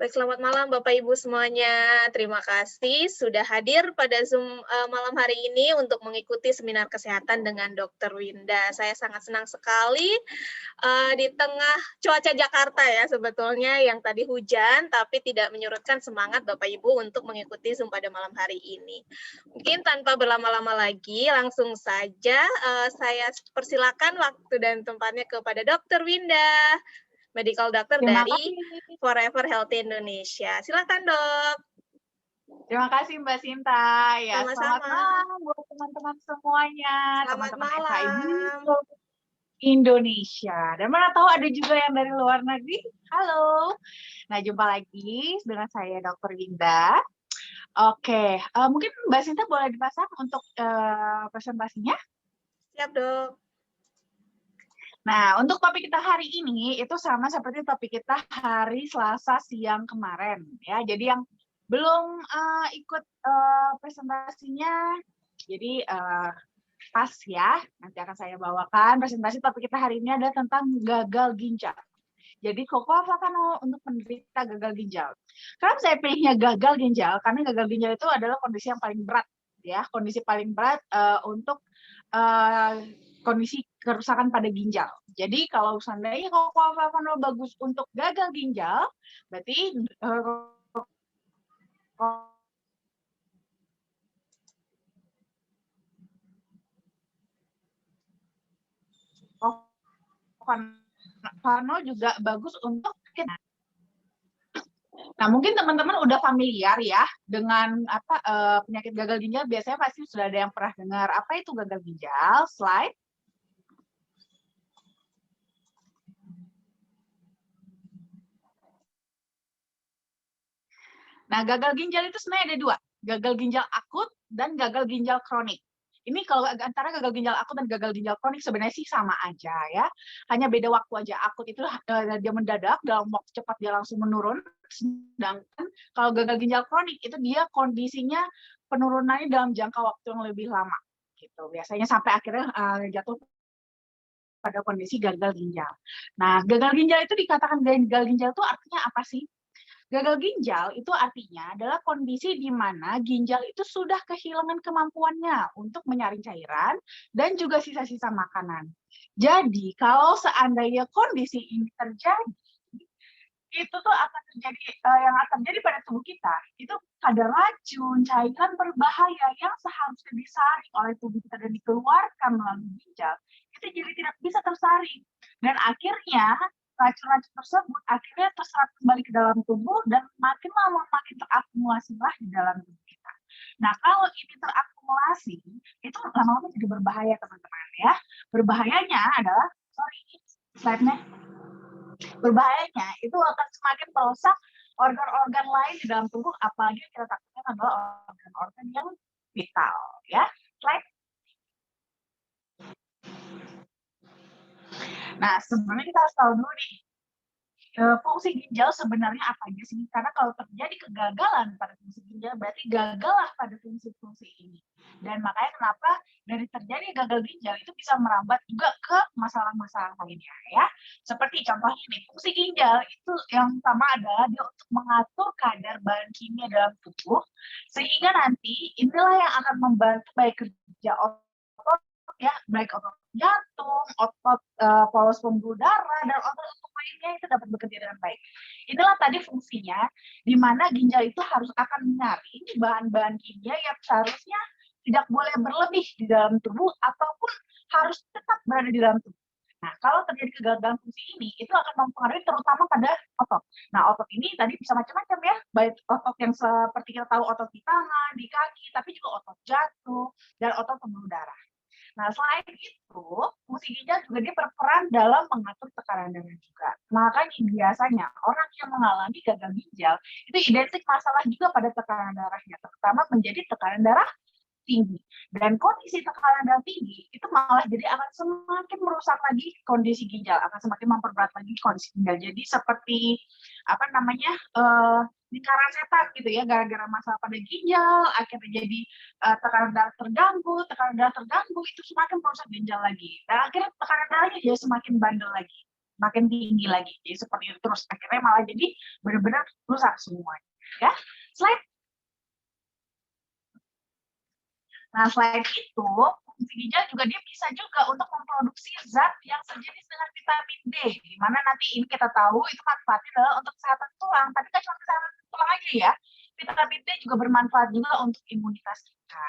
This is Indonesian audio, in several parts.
Baik, selamat malam Bapak Ibu semuanya. Terima kasih sudah hadir pada Zoom, malam hari ini untuk mengikuti seminar kesehatan dengan Dokter Winda. Saya sangat senang sekali, di tengah cuaca Jakarta ya sebetulnya yang tadi hujan, tapi tidak menyurutkan semangat Bapak Ibu untuk mengikuti Zoom pada malam hari ini. Mungkin tanpa berlama-lama lagi, langsung saja, saya persilakan waktu dan tempatnya kepada Dokter Winda, Medical Doctor Terima dari kasih. Forever Healthy Indonesia. Silakan, Dok. Terima kasih Mbak Sinta. Ya, selamat Sama-sama. malam buat teman-teman semuanya, Selamat teman-teman FHIB malam. Indonesia. Dan mana tahu ada juga yang dari luar negeri. Halo. Nah, jumpa lagi dengan saya Dr. Winda. Oke, mungkin Mbak Sinta boleh dipasang untuk presentasinya. Siap, Dok. Nah, untuk topik kita hari ini itu sama seperti topik kita hari Selasa siang kemarin. Ya, jadi yang belum ikut presentasinya, jadi pas ya, nanti akan saya bawakan presentasi topik kita hari ini adalah tentang gagal ginjal. Jadi Cocoa Flavanol untuk penderita gagal ginjal. Kenapa saya pilihnya gagal ginjal? Karena gagal ginjal itu adalah kondisi yang paling berat, ya, kondisi paling berat untuk kondisi kerusakan pada ginjal. Jadi kalau seandainya Cocoa Flavanol bagus untuk gagal ginjal, berarti Flavanol juga bagus untuk kita. Nah, mungkin teman-teman udah familiar ya dengan penyakit gagal ginjal. Biasanya pasti sudah ada yang pernah dengar apa itu gagal ginjal. Slide. Nah, gagal ginjal itu sebenarnya ada dua. Gagal ginjal akut dan gagal ginjal kronik. Ini kalau antara gagal ginjal akut dan gagal ginjal kronik sebenarnya sih sama aja ya. Hanya beda waktu aja. Akut itu dia mendadak, dalam waktu cepat dia langsung menurun. Sedangkan kalau gagal ginjal kronik itu dia kondisinya penurunannya dalam jangka waktu yang lebih lama. Gitu. Biasanya sampai akhirnya jatuh pada kondisi gagal ginjal. Nah, gagal ginjal itu dikatakan gagal ginjal itu artinya apa sih? Gagal ginjal itu artinya adalah kondisi di mana ginjal itu sudah kehilangan kemampuannya untuk menyaring cairan dan juga sisa-sisa makanan. Jadi, kalau seandainya kondisi ini terjadi, itu tuh akan terjadi yang akan terjadi pada tubuh kita itu ada racun, cairan berbahaya yang seharusnya disaring oleh tubuh kita dan dikeluarkan melalui ginjal, itu jadi tidak bisa tersaring. Dan akhirnya racun-racun tersebut akhirnya terserap kembali ke dalam tubuh dan makin lama makin terakumulasi lah di dalam tubuh kita. Nah, kalau ini terakumulasi, itu lama-lama jadi berbahaya, teman-teman ya. Berbahayanya adalah, slide-nya. Berbahayanya itu akan semakin merusak organ-organ lain di dalam tubuh, apalagi yang kita takutkan adalah organ-organ yang vital ya. Slide. Nah, sebenarnya kita harus tahu dulu nih, fungsi ginjal sebenarnya apa aja sih? Karena kalau terjadi kegagalan pada fungsi ginjal, berarti gagallah pada fungsi-fungsi ini. Dan makanya kenapa dari terjadi gagal ginjal itu bisa merambat juga ke masalah-masalah lainnya ya. Seperti contohnya ini, fungsi ginjal itu yang pertama adalah dia untuk mengatur kadar bahan kimia dalam tubuh, sehingga nanti inilah yang akan membantu baik kerja otot ya, baik otot jantung, otot polos pembuluh darah, dan otot-otot lainnya itu dapat bekerja dengan baik. Inilah tadi fungsinya, di mana ginjal itu harus akan menyaring bahan-bahan kimia yang seharusnya tidak boleh berlebih di dalam tubuh ataupun harus tetap berada di dalam tubuh. Nah, kalau terjadi kegagalan fungsi ini, itu akan mempengaruhi terutama pada otot. Nah, otot ini tadi bisa macam-macam ya, baik otot yang seperti kita tahu otot di tangan, di kaki, tapi juga otot jantung, dan otot pembuluh darah. Nah, selain itu, fungsi ginjal juga dia berperan dalam mengatur tekanan darah juga. Makanya biasanya orang yang mengalami gagal ginjal itu identik masalah juga pada tekanan darahnya, terutama menjadi tekanan darah tinggi. Dan kondisi tekanan darah tinggi itu malah jadi akan semakin merusak lagi kondisi ginjal, akan semakin memperberat lagi kondisi ginjal. Jadi seperti apa namanya lingkaran setan gitu ya, gara-gara masalah pada ginjal akhirnya jadi tekanan darah terganggu itu semakin merusak ginjal lagi. Dan akhirnya tekanan darahnya jadi semakin bandel lagi. makin tinggi lagi. Jadi seperti itu terus akhirnya malah jadi benar-benar rusak semuanya. Ya, slide. Nah, selain itu, fungsi ginjal juga dia bisa juga untuk memproduksi zat yang sejenis dengan vitamin D, di mana nanti ini kita tahu itu manfaatnya adalah untuk kesehatan tulang, tapi kan cuma kesehatan tulang aja ya. Vitamin D juga bermanfaat juga untuk imunitas kita.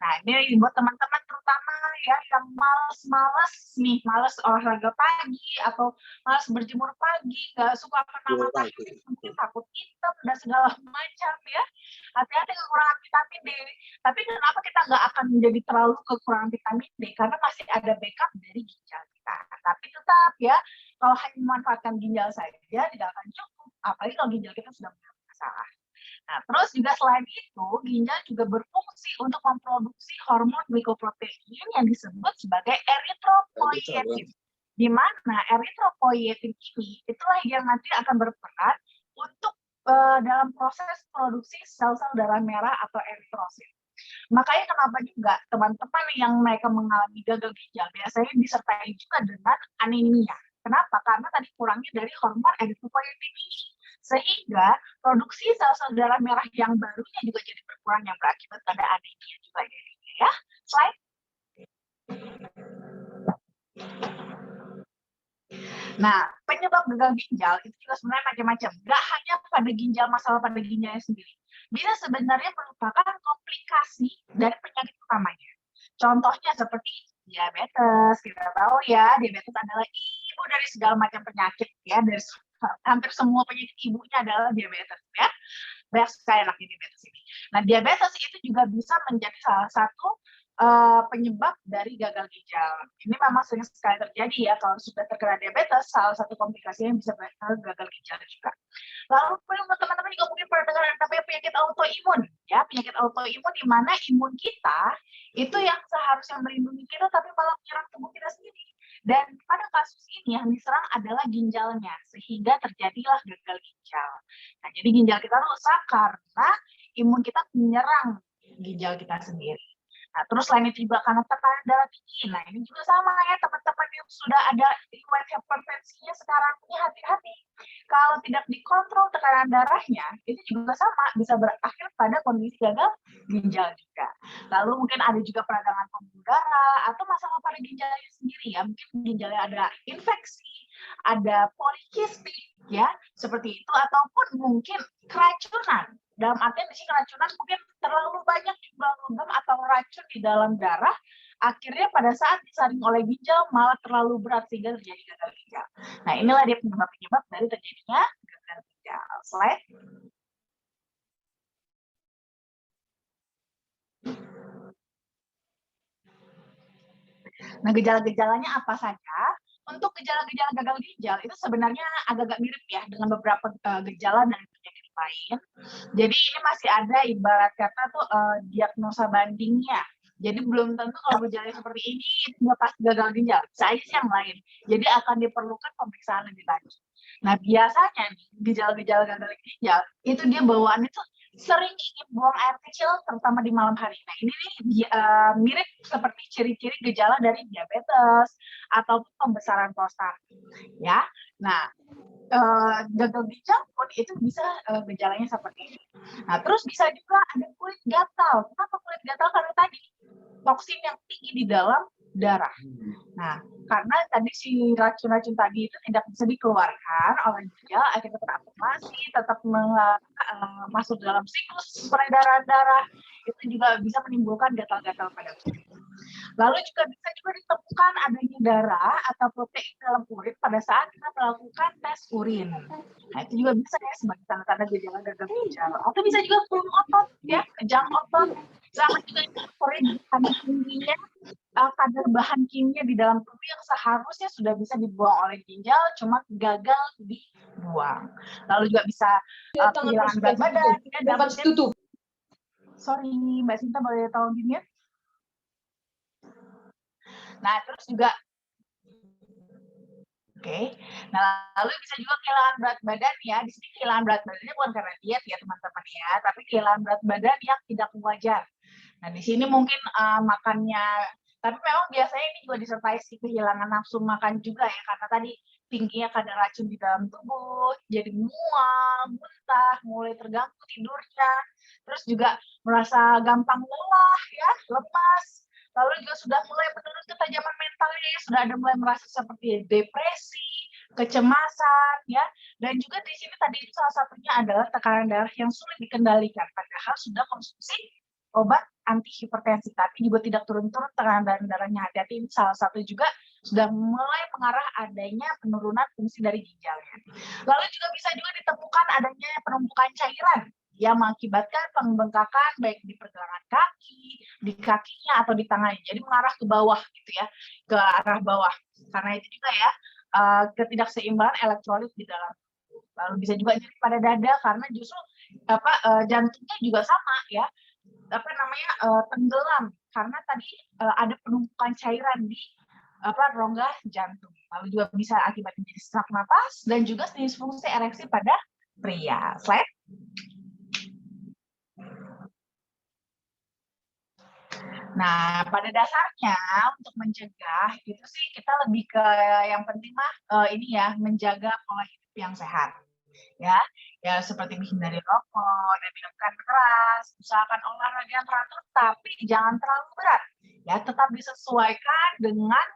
Nah, ini buat teman-teman terutama ya yang males nih, males olahraga pagi atau males berjemur pagi, nggak suka kena matahari, mungkin takut hitam dan segala macam ya. Hati-hati kekurangan vitamin D. Tapi kenapa kita nggak akan menjadi terlalu kekurangan vitamin D? Karena masih ada backup dari ginjal kita. Tapi tetap ya, kalau hanya memanfaatkan ginjal saja tidak akan cukup. Apalagi kalau ginjal kita sudah bermasalah. Nah, terus juga selain itu, ginjal juga berfungsi untuk memproduksi hormon glikoprotein yang disebut sebagai eritropoietin. Di mana eritropoietin ini itulah yang nanti akan berperan untuk dalam proses produksi sel-sel darah merah atau eritrosit. Makanya kenapa juga teman-teman yang mereka mengalami gagal ginjal biasanya disertai juga dengan anemia. Kenapa? Karena tadi kurangnya dari hormon eritropoietin ini. Sehingga produksi sel-sel darah merah yang barunya juga jadi berkurang yang berakibat pada anemia juga jadinya ya. Slide. Nah, penyebab gagal ginjal itu juga sebenarnya macam-macam. Gak hanya pada ginjal, masalah pada ginjalnya sendiri. Bisa sebenarnya merupakan komplikasi dari penyakit utamanya. Contohnya seperti diabetes. Kita tahu ya, diabetes adalah ibu dari segala macam penyakit ya. Dari hampir semua penyakit ibunya adalah diabetes ya. Banyak sekali anaknya diabetes ini. Nah, diabetes itu juga bisa menjadi salah satu penyebab dari gagal ginjal. Ini memang sering sekali terjadi ya, kalau sudah terkena diabetes, salah satu komplikasinya bisa gagal ginjal juga. Lalu teman-teman juga mungkin pernah dengar namanya penyakit autoimun, ya, penyakit autoimun di mana imun kita itu yang seharusnya melindungi kita tapi malah menyerang tubuh kita sendiri. Dan pada kasus ini yang diserang adalah ginjalnya, sehingga terjadilah gagal ginjal. Nah, jadi ginjal kita rusak karena imun kita menyerang ginjal kita sendiri. Nah, terus selain itu juga karena tekanan darah tinggi. Nah, ini juga sama ya teman-teman yang sudah ada riwayat hipertensinya sekarang ini hati-hati. Kalau tidak dikontrol tekanan darahnya, itu juga sama bisa berakhir pada kondisi gagal ginjal juga. Lalu mungkin ada juga peradangan pembuluh darah atau masalah pada ginjalnya sendiri ya. Mungkin ginjalnya ada infeksi, ada polikistik ya, seperti itu ataupun mungkin keracunan. Dalam artian di sini keracunan mungkin terlalu banyak jumlah logam atau racun di dalam darah, akhirnya pada saat disaring oleh ginjal malah terlalu berat sehingga terjadi gagal ginjal. Nah, inilah dia penyebab-penyebab dari terjadinya gagal ginjal. Slide. Nah, gejala-gejalanya apa saja? Untuk gejala-gejala gagal ginjal itu sebenarnya agak-agak mirip ya dengan beberapa gejala dari penyakit lain. Jadi ini masih ada ibarat kata tuh diagnosa bandingnya. Jadi belum tentu kalau gejalanya seperti ini itu nggak pasti gagal ginjal. Bisa aja sih yang lain. Jadi akan diperlukan pemeriksaan lebih lanjut. Nah, biasanya nih gejala-gejala gagal ginjal itu dia bawaannya tuh sering ingin buang air kecil terutama di malam hari. Nah, ini nih mirip seperti ciri-ciri gejala dari diabetes ataupun pembesaran prostat ya. Nah, gagal ginjal pun itu bisa gejalanya seperti ini. Nah, terus bisa juga ada kulit gatal. Kenapa kulit gatal? Karena tadi toksin yang tinggi di dalam darah. Nah, karena tadi si racun-racun tadi itu tidak bisa dikeluarkan oleh ginjal, akhirnya terakumulasi, tetap masuk dalam siklus peredaran darah, itu juga bisa menimbulkan gatal-gatal pada kulit. Lalu juga bisa juga ditemukan adanya darah atau protein dalam urin pada saat kita melakukan tes urin. Nah, itu juga bisa ya sebagai tanda-tanda gejala gagal ginjal. Atau bisa juga kulum otot, ya, kejang otot. Sama juga kadar bahan kimia di dalam tubuh yang seharusnya sudah bisa dibuang oleh ginjal, cuma gagal dibuang. Lalu juga bisa kehilangan berat badan. Sorry, Mbak Sinta boleh tolong di-mute? Nah, terus juga nah lalu bisa juga kehilangan berat badan ya. Di sini kehilangan berat badannya bukan karena diet ya teman-teman ya, tapi kehilangan berat badan yang tidak wajar. Nah, di sini mungkin makannya, tapi memang biasanya ini juga disertai si kehilangan nafsu makan juga ya, karena tadi tingginya kadar racun di dalam tubuh, jadi mual, muntah, mulai terganggu tidurnya, terus juga merasa gampang lelah, ya, lemas, lalu juga sudah mulai menurun ketajaman mentalnya, ya, sudah ada mulai merasa seperti depresi, kecemasan, ya, dan juga di sini tadi salah satunya adalah tekanan darah yang sulit dikendalikan, padahal sudah konsumsi obat anti hipertensi, tapi juga tidak turun-turun tekanan darahnya. Hati-hati, ini salah satu juga sudah mulai mengarah adanya penurunan fungsi dari ginjalnya. Lalu juga bisa juga ditemukan adanya penumpukan cairan yang mengakibatkan pembengkakan baik di pergelangan kaki, di kakinya atau di tangannya. Jadi mengarah ke bawah gitu ya, ke arah bawah. Karena itu juga ya ketidakseimbangan elektrolit di dalam. Lalu bisa juga nyeri pada dada karena justru jantungnya juga sama ya, tenggelam karena tadi ada penumpukan cairan di rongga jantung. Lalu juga bisa akibat menjadi sesak napas dan juga disfungsi ereksi pada pria. Slide. Nah, pada dasarnya untuk mencegah itu sih kita lebih ke yang penting mah ini ya, menjaga pola hidup yang sehat. Ya seperti menghindari rokok dan minuman keras, usahakan olahraga yang teratur tapi jangan terlalu berat. Ya, tetap disesuaikan dengan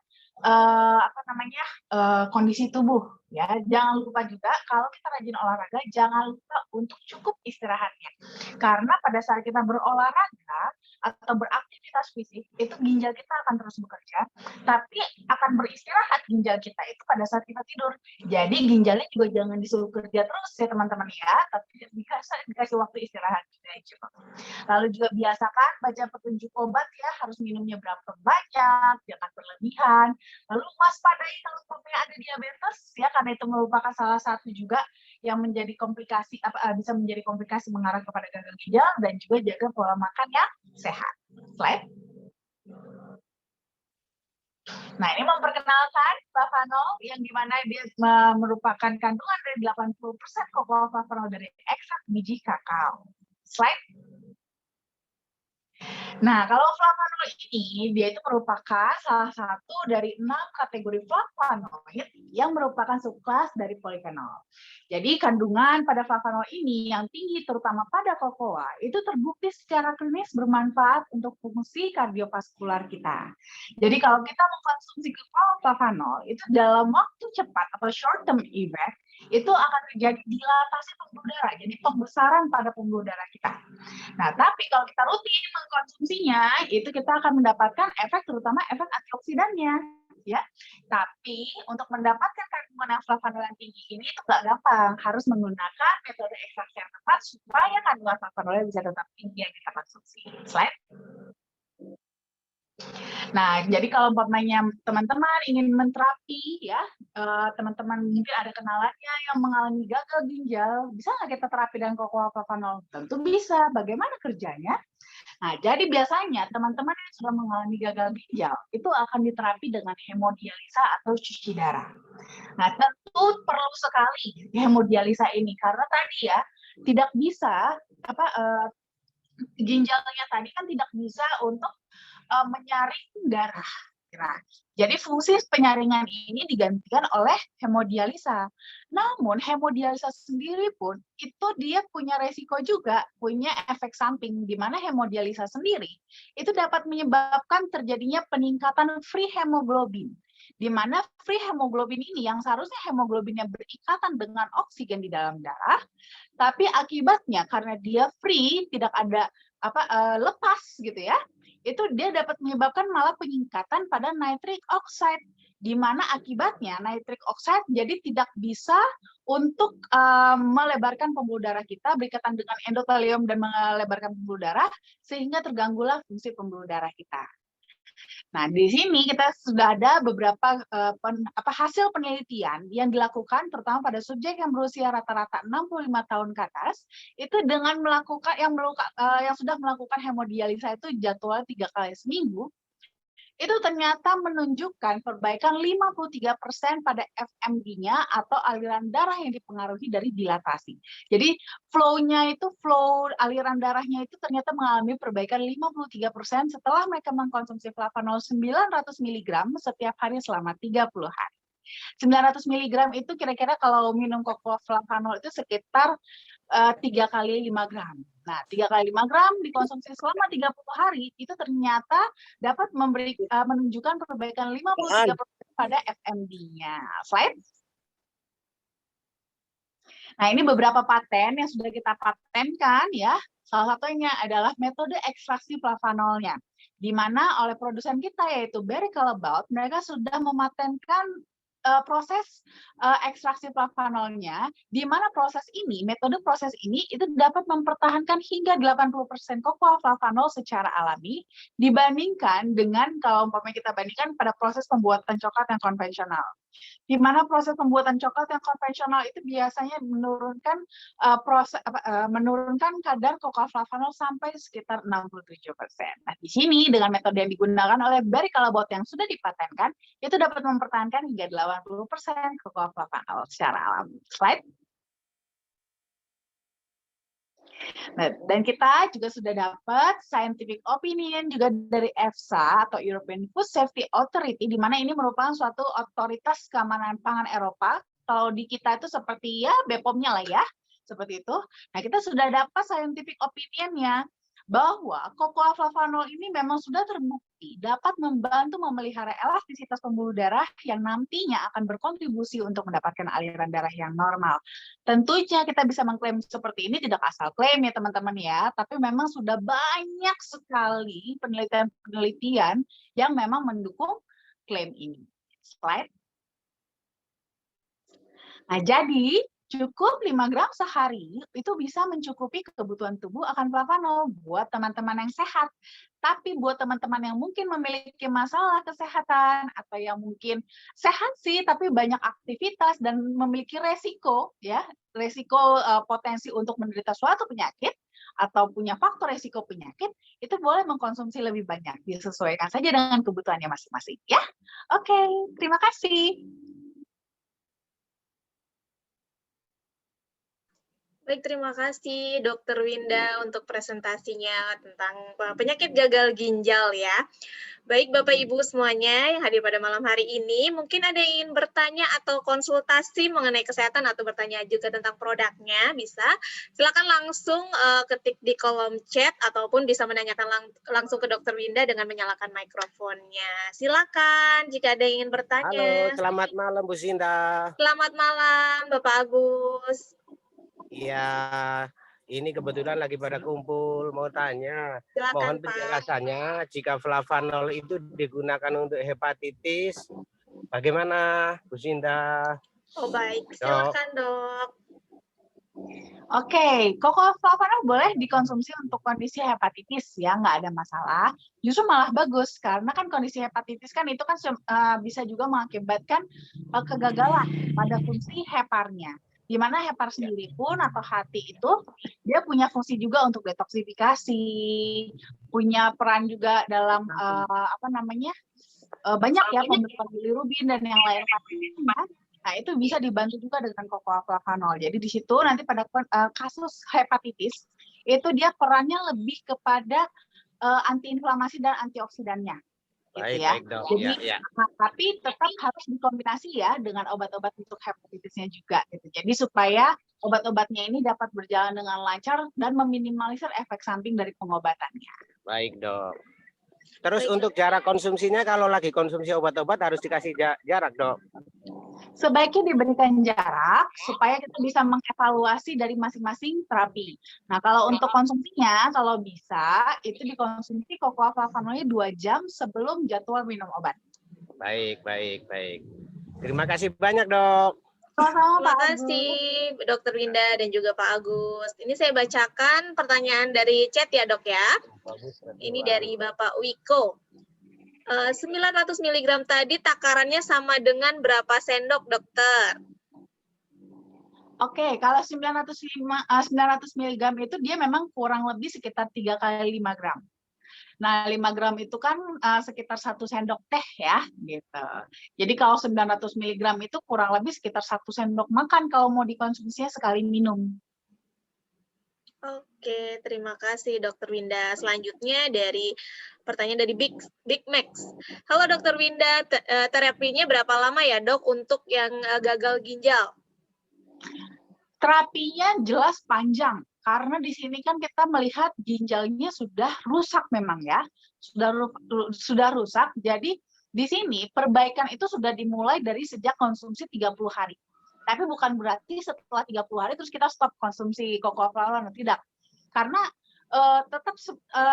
kondisi tubuh. Ya, jangan lupa juga kalau kita rajin olahraga, jangan lupa untuk cukup istirahatnya. Karena pada saat kita berolahraga atau beraktivitas fisik, itu ginjal kita akan terus bekerja, tapi akan beristirahat ginjal kita itu pada saat kita tidur. Jadi ginjalnya juga jangan disuruh kerja terus ya teman-teman ya, tapi dikasih waktu istirahat juga cukup. Lalu juga biasakan baca petunjuk obat ya, harus minumnya berapa banyak, jangan berlebihan. Lalu waspadai kalau umpamanya ada diabetes ya, karena itu merupakan salah satu juga yang menjadi komplikasi bisa menjadi komplikasi mengarah kepada gagal ginjal, dan juga jaga pola makan yang sehat. Slide. Nah, ini memperkenalkan flavanol yang dimana dia merupakan kandungan dari 80% flavanol dari ekstrak biji kakao. Slide. Nah, kalau flavanol ini, dia itu merupakan salah satu dari 6 kategori flavonoid yang merupakan subkelas dari polifenol. Jadi, kandungan pada flavanol ini yang tinggi, terutama pada kokoa, itu terbukti secara klinis bermanfaat untuk fungsi kardiovaskular kita. Jadi, kalau kita mengkonsumsi flavanol, itu dalam waktu cepat atau short term effect, itu akan terjadi dilatasi pembuluh darah, jadi pembesaran pada pembuluh darah kita. Nah, tapi kalau kita rutin mengkonsumsinya, itu kita akan mendapatkan efek, terutama efek antioksidannya, ya. Tapi untuk mendapatkan kandungan flavanol yang tinggi ini itu nggak gampang, harus menggunakan metode ekstraksi yang tepat supaya kandungan flavanolnya bisa tetap tinggi yang kita konsumsi. Slide. Nah, jadi kalau umpamanya teman-teman ingin menterapi, ya, teman-teman mungkin ada kenalannya yang mengalami gagal ginjal, bisa nggak kita terapi dengan kokoa flavanol? Tentu bisa. Bagaimana kerjanya? Nah, jadi biasanya teman-teman yang sudah mengalami gagal ginjal itu akan diterapi dengan hemodialisa atau cuci darah. Nah, tentu perlu sekali hemodialisa ini karena tadi ya tidak bisa ginjalnya tadi kan tidak bisa untuk menyaring darah. Nah, jadi fungsi penyaringan ini digantikan oleh hemodialisa. Namun hemodialisa sendiri pun itu dia punya resiko juga, punya efek samping, di mana hemodialisa sendiri itu dapat menyebabkan terjadinya peningkatan free hemoglobin. Di mana free hemoglobin ini yang seharusnya hemoglobinnya berikatan dengan oksigen di dalam darah, tapi akibatnya karena dia free, tidak ada lepas gitu ya, itu dia dapat menyebabkan malah peningkatan pada nitric oxide, di mana akibatnya nitric oxide jadi tidak bisa untuk melebarkan pembuluh darah kita, berikatan dengan endotelium dan melebarkan pembuluh darah, sehingga terganggulah fungsi pembuluh darah kita. Nah, di sini kita sudah ada beberapa hasil penelitian yang dilakukan terutama pada subjek yang berusia rata-rata 65 tahun ke atas, itu dengan melakukan yang sudah melakukan hemodialisa itu jadwal 3 kali seminggu, itu ternyata menunjukkan perbaikan 53% pada FMD-nya atau aliran darah yang dipengaruhi dari dilatasi. Jadi flow aliran darahnya itu ternyata mengalami perbaikan 53% setelah mereka mengkonsumsi flavanol 900 mg setiap hari selama 30 hari. 900 mg itu kira-kira kalau minum cocoflavanol itu sekitar 3 kali 5 gram. Nah, 3 kali 5 gram dikonsumsi selama 30 hari itu ternyata dapat menunjukkan perbaikan 53% pada FMD-nya. Slide. Nah, ini beberapa paten yang sudah kita patenkan ya. Salah satunya adalah metode ekstraksi flavanolnya, di mana oleh produsen kita yaitu Barry Callebaut, mereka sudah mematenkan proses ekstraksi flavanolnya, di mana metode proses ini itu dapat mempertahankan hingga 80% cocoflavanol secara alami dibandingkan dengan kalau umpamanya kita bandingkan pada proses pembuatan coklat yang konvensional. Di mana proses pembuatan coklat yang konvensional itu biasanya menurunkan kadar cocoflavanol sampai sekitar 67%. Nah, di sini dengan metode yang digunakan oleh Barry Callebaut yang sudah dipatenkan, itu dapat mempertahankan hingga 80% cocoflavanol secara alami. Slide. Nah, dan kita juga sudah dapat scientific opinion juga dari EFSA atau European Food Safety Authority, di mana ini merupakan suatu otoritas keamanan pangan Eropa. Kalau di kita itu seperti ya BPOM-nya lah ya, seperti itu. Nah, kita sudah dapat scientific opinion-nya bahwa cocoflavanol ini memang sudah terbukti dapat membantu memelihara elastisitas pembuluh darah yang nantinya akan berkontribusi untuk mendapatkan aliran darah yang normal. Tentunya kita bisa mengklaim seperti ini tidak asal klaim ya teman-teman ya, tapi memang sudah banyak sekali penelitian-penelitian yang memang mendukung klaim ini. Slide. Nah, jadi cukup 5 gram sehari itu bisa mencukupi kebutuhan tubuh akan flavanol buat teman-teman yang sehat. Tapi buat teman-teman yang mungkin memiliki masalah kesehatan atau yang mungkin sehat sih tapi banyak aktivitas dan memiliki resiko potensi untuk menderita suatu penyakit atau punya faktor resiko penyakit, itu boleh mengkonsumsi lebih banyak. Disesuaikan saja dengan kebutuhannya masing-masing ya. Oke, terima kasih. Baik, terima kasih Dr. Winda untuk presentasinya tentang penyakit gagal ginjal ya. Baik Bapak Ibu semuanya yang hadir pada malam hari ini, mungkin ada yang ingin bertanya atau konsultasi mengenai kesehatan atau bertanya juga tentang produknya, bisa silakan langsung ketik di kolom chat ataupun bisa menanyakan langsung ke Dr. Winda dengan menyalakan mikrofonnya. Silakan jika ada yang ingin bertanya. Halo, selamat malam Bu Sinda. Selamat malam Bapak Agus. Iya, ini kebetulan lagi pada kumpul, mau tanya. Silakan, Mohon Pak. penjelasannya, jika flavanol itu digunakan untuk hepatitis, bagaimana Bu Sinda? Oh baik, silakan Dok. Oke, cocoflavanol boleh dikonsumsi untuk kondisi hepatitis ya, nggak ada masalah. Justru malah bagus karena kan kondisi hepatitis kan itu kan bisa juga mengakibatkan kegagalan pada fungsi heparnya. Di mana hepar sendiri pun atau hati itu dia punya fungsi juga untuk detoksifikasi, punya peran juga dalam banyak ya pembentukan bilirubin dan yang lain-lainnya. Nah, itu bisa dibantu juga dengan cocoflavanol. Jadi di situ nanti pada kasus hepatitis itu dia perannya lebih kepada antiinflamasi dan antioksidannya. Gitu ya. Baik, Dok. Jadi, ya. tapi tetap harus dikombinasi ya dengan obat-obat untuk hepatitisnya juga. Gitu. Jadi supaya obat-obatnya ini dapat berjalan dengan lancar dan meminimalisir efek samping dari pengobatannya. Baik, Dok. Terus untuk jarak konsumsinya, kalau lagi konsumsi obat-obat harus dikasih jarak, Dok? Sebaiknya diberikan jarak supaya kita bisa mengevaluasi dari masing-masing terapi. Nah, kalau untuk konsumsinya, kalau bisa itu dikonsumsi cocoflavanolnya 2 jam sebelum jadwal minum obat. Baik. Terima kasih banyak, Dok. Terima kasih Dr. Winda dan juga Pak Agus. Ini saya bacakan pertanyaan dari chat ya Dok ya. Ini dari Bapak Wiko. 900 mg tadi takarannya sama dengan berapa sendok dokter? Oke, kalau 900 mg itu dia memang kurang lebih sekitar 3 kali 5 gram. Nah, 5 gram itu kan sekitar 1 sendok teh ya, gitu. Jadi kalau 900 mg itu kurang lebih sekitar 1 sendok makan kalau mau dikonsumsinya sekali minum. Oke, terima kasih Dr. Winda. Selanjutnya dari Pertanyaan dari Big Max. Halo Dokter Winda, terapinya berapa lama ya dok untuk yang gagal ginjal? Terapinya jelas panjang, karena di sini kan kita melihat ginjalnya sudah rusak memang ya, sudah rusak. Jadi di sini perbaikan itu sudah dimulai dari sejak konsumsi 30 hari. Tapi bukan berarti setelah 30 hari terus kita stop konsumsi cocoa flower, tidak. Karena tetap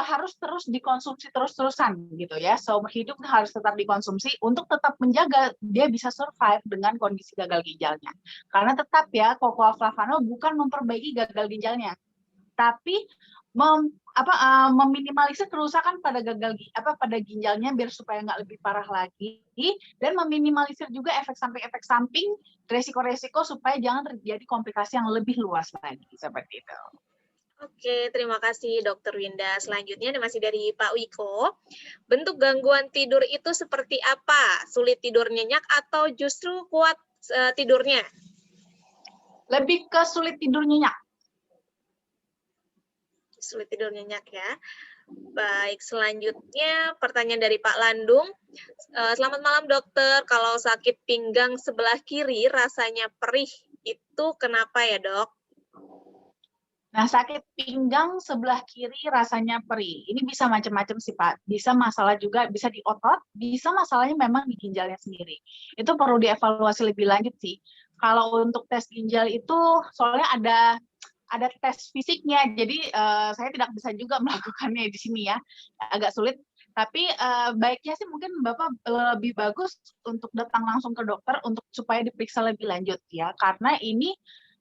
harus terus dikonsumsi terus-terusan gitu ya. Seumur hidup harus tetap dikonsumsi untuk tetap menjaga dia bisa survive dengan kondisi gagal ginjalnya. Karena tetap ya cocoa flavanol bukan memperbaiki gagal ginjalnya, tapi meminimalisir kerusakan pada pada ginjalnya biar supaya nggak lebih parah lagi, dan meminimalisir juga efek samping resiko-resiko supaya jangan terjadi komplikasi yang lebih luas lagi seperti itu. Oke, terima kasih Dokter Winda. Selanjutnya masih dari Pak Wiko. Bentuk gangguan tidur itu seperti apa? Sulit tidur nyenyak atau justru kuat tidurnya? Lebih ke sulit tidur nyenyak. Sulit tidur nyenyak ya. Baik, selanjutnya pertanyaan dari Pak Landung. Selamat malam dokter, kalau sakit pinggang sebelah kiri rasanya perih, itu kenapa ya dok? Nah, sakit pinggang sebelah kiri rasanya perih. Ini bisa macam-macam sih, Pak. Bisa masalah juga, bisa di otot, bisa masalahnya memang di ginjalnya sendiri. Itu perlu dievaluasi lebih lanjut sih. Kalau untuk tes ginjal itu, soalnya ada tes fisiknya, jadi saya tidak bisa juga melakukannya di sini ya. Agak sulit. Tapi baiknya sih mungkin Bapak lebih bagus untuk datang langsung ke dokter untuk supaya diperiksa lebih lanjut ya. Karena ini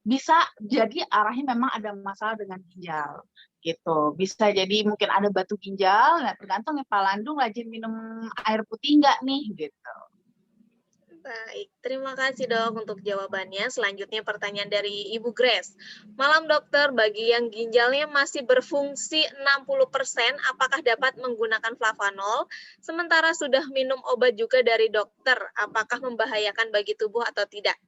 bisa jadi arahnya memang ada masalah dengan ginjal gitu. Bisa jadi mungkin ada batu ginjal, nah tergantung ya Pak Landung rajin minum air putih nggak nih gitu. Baik, terima kasih dok untuk jawabannya. Selanjutnya pertanyaan dari Ibu Grace. Malam dokter, bagi yang ginjalnya masih berfungsi 60%, apakah dapat menggunakan flavanol? Sementara sudah minum obat juga dari dokter, apakah membahayakan bagi tubuh atau tidak?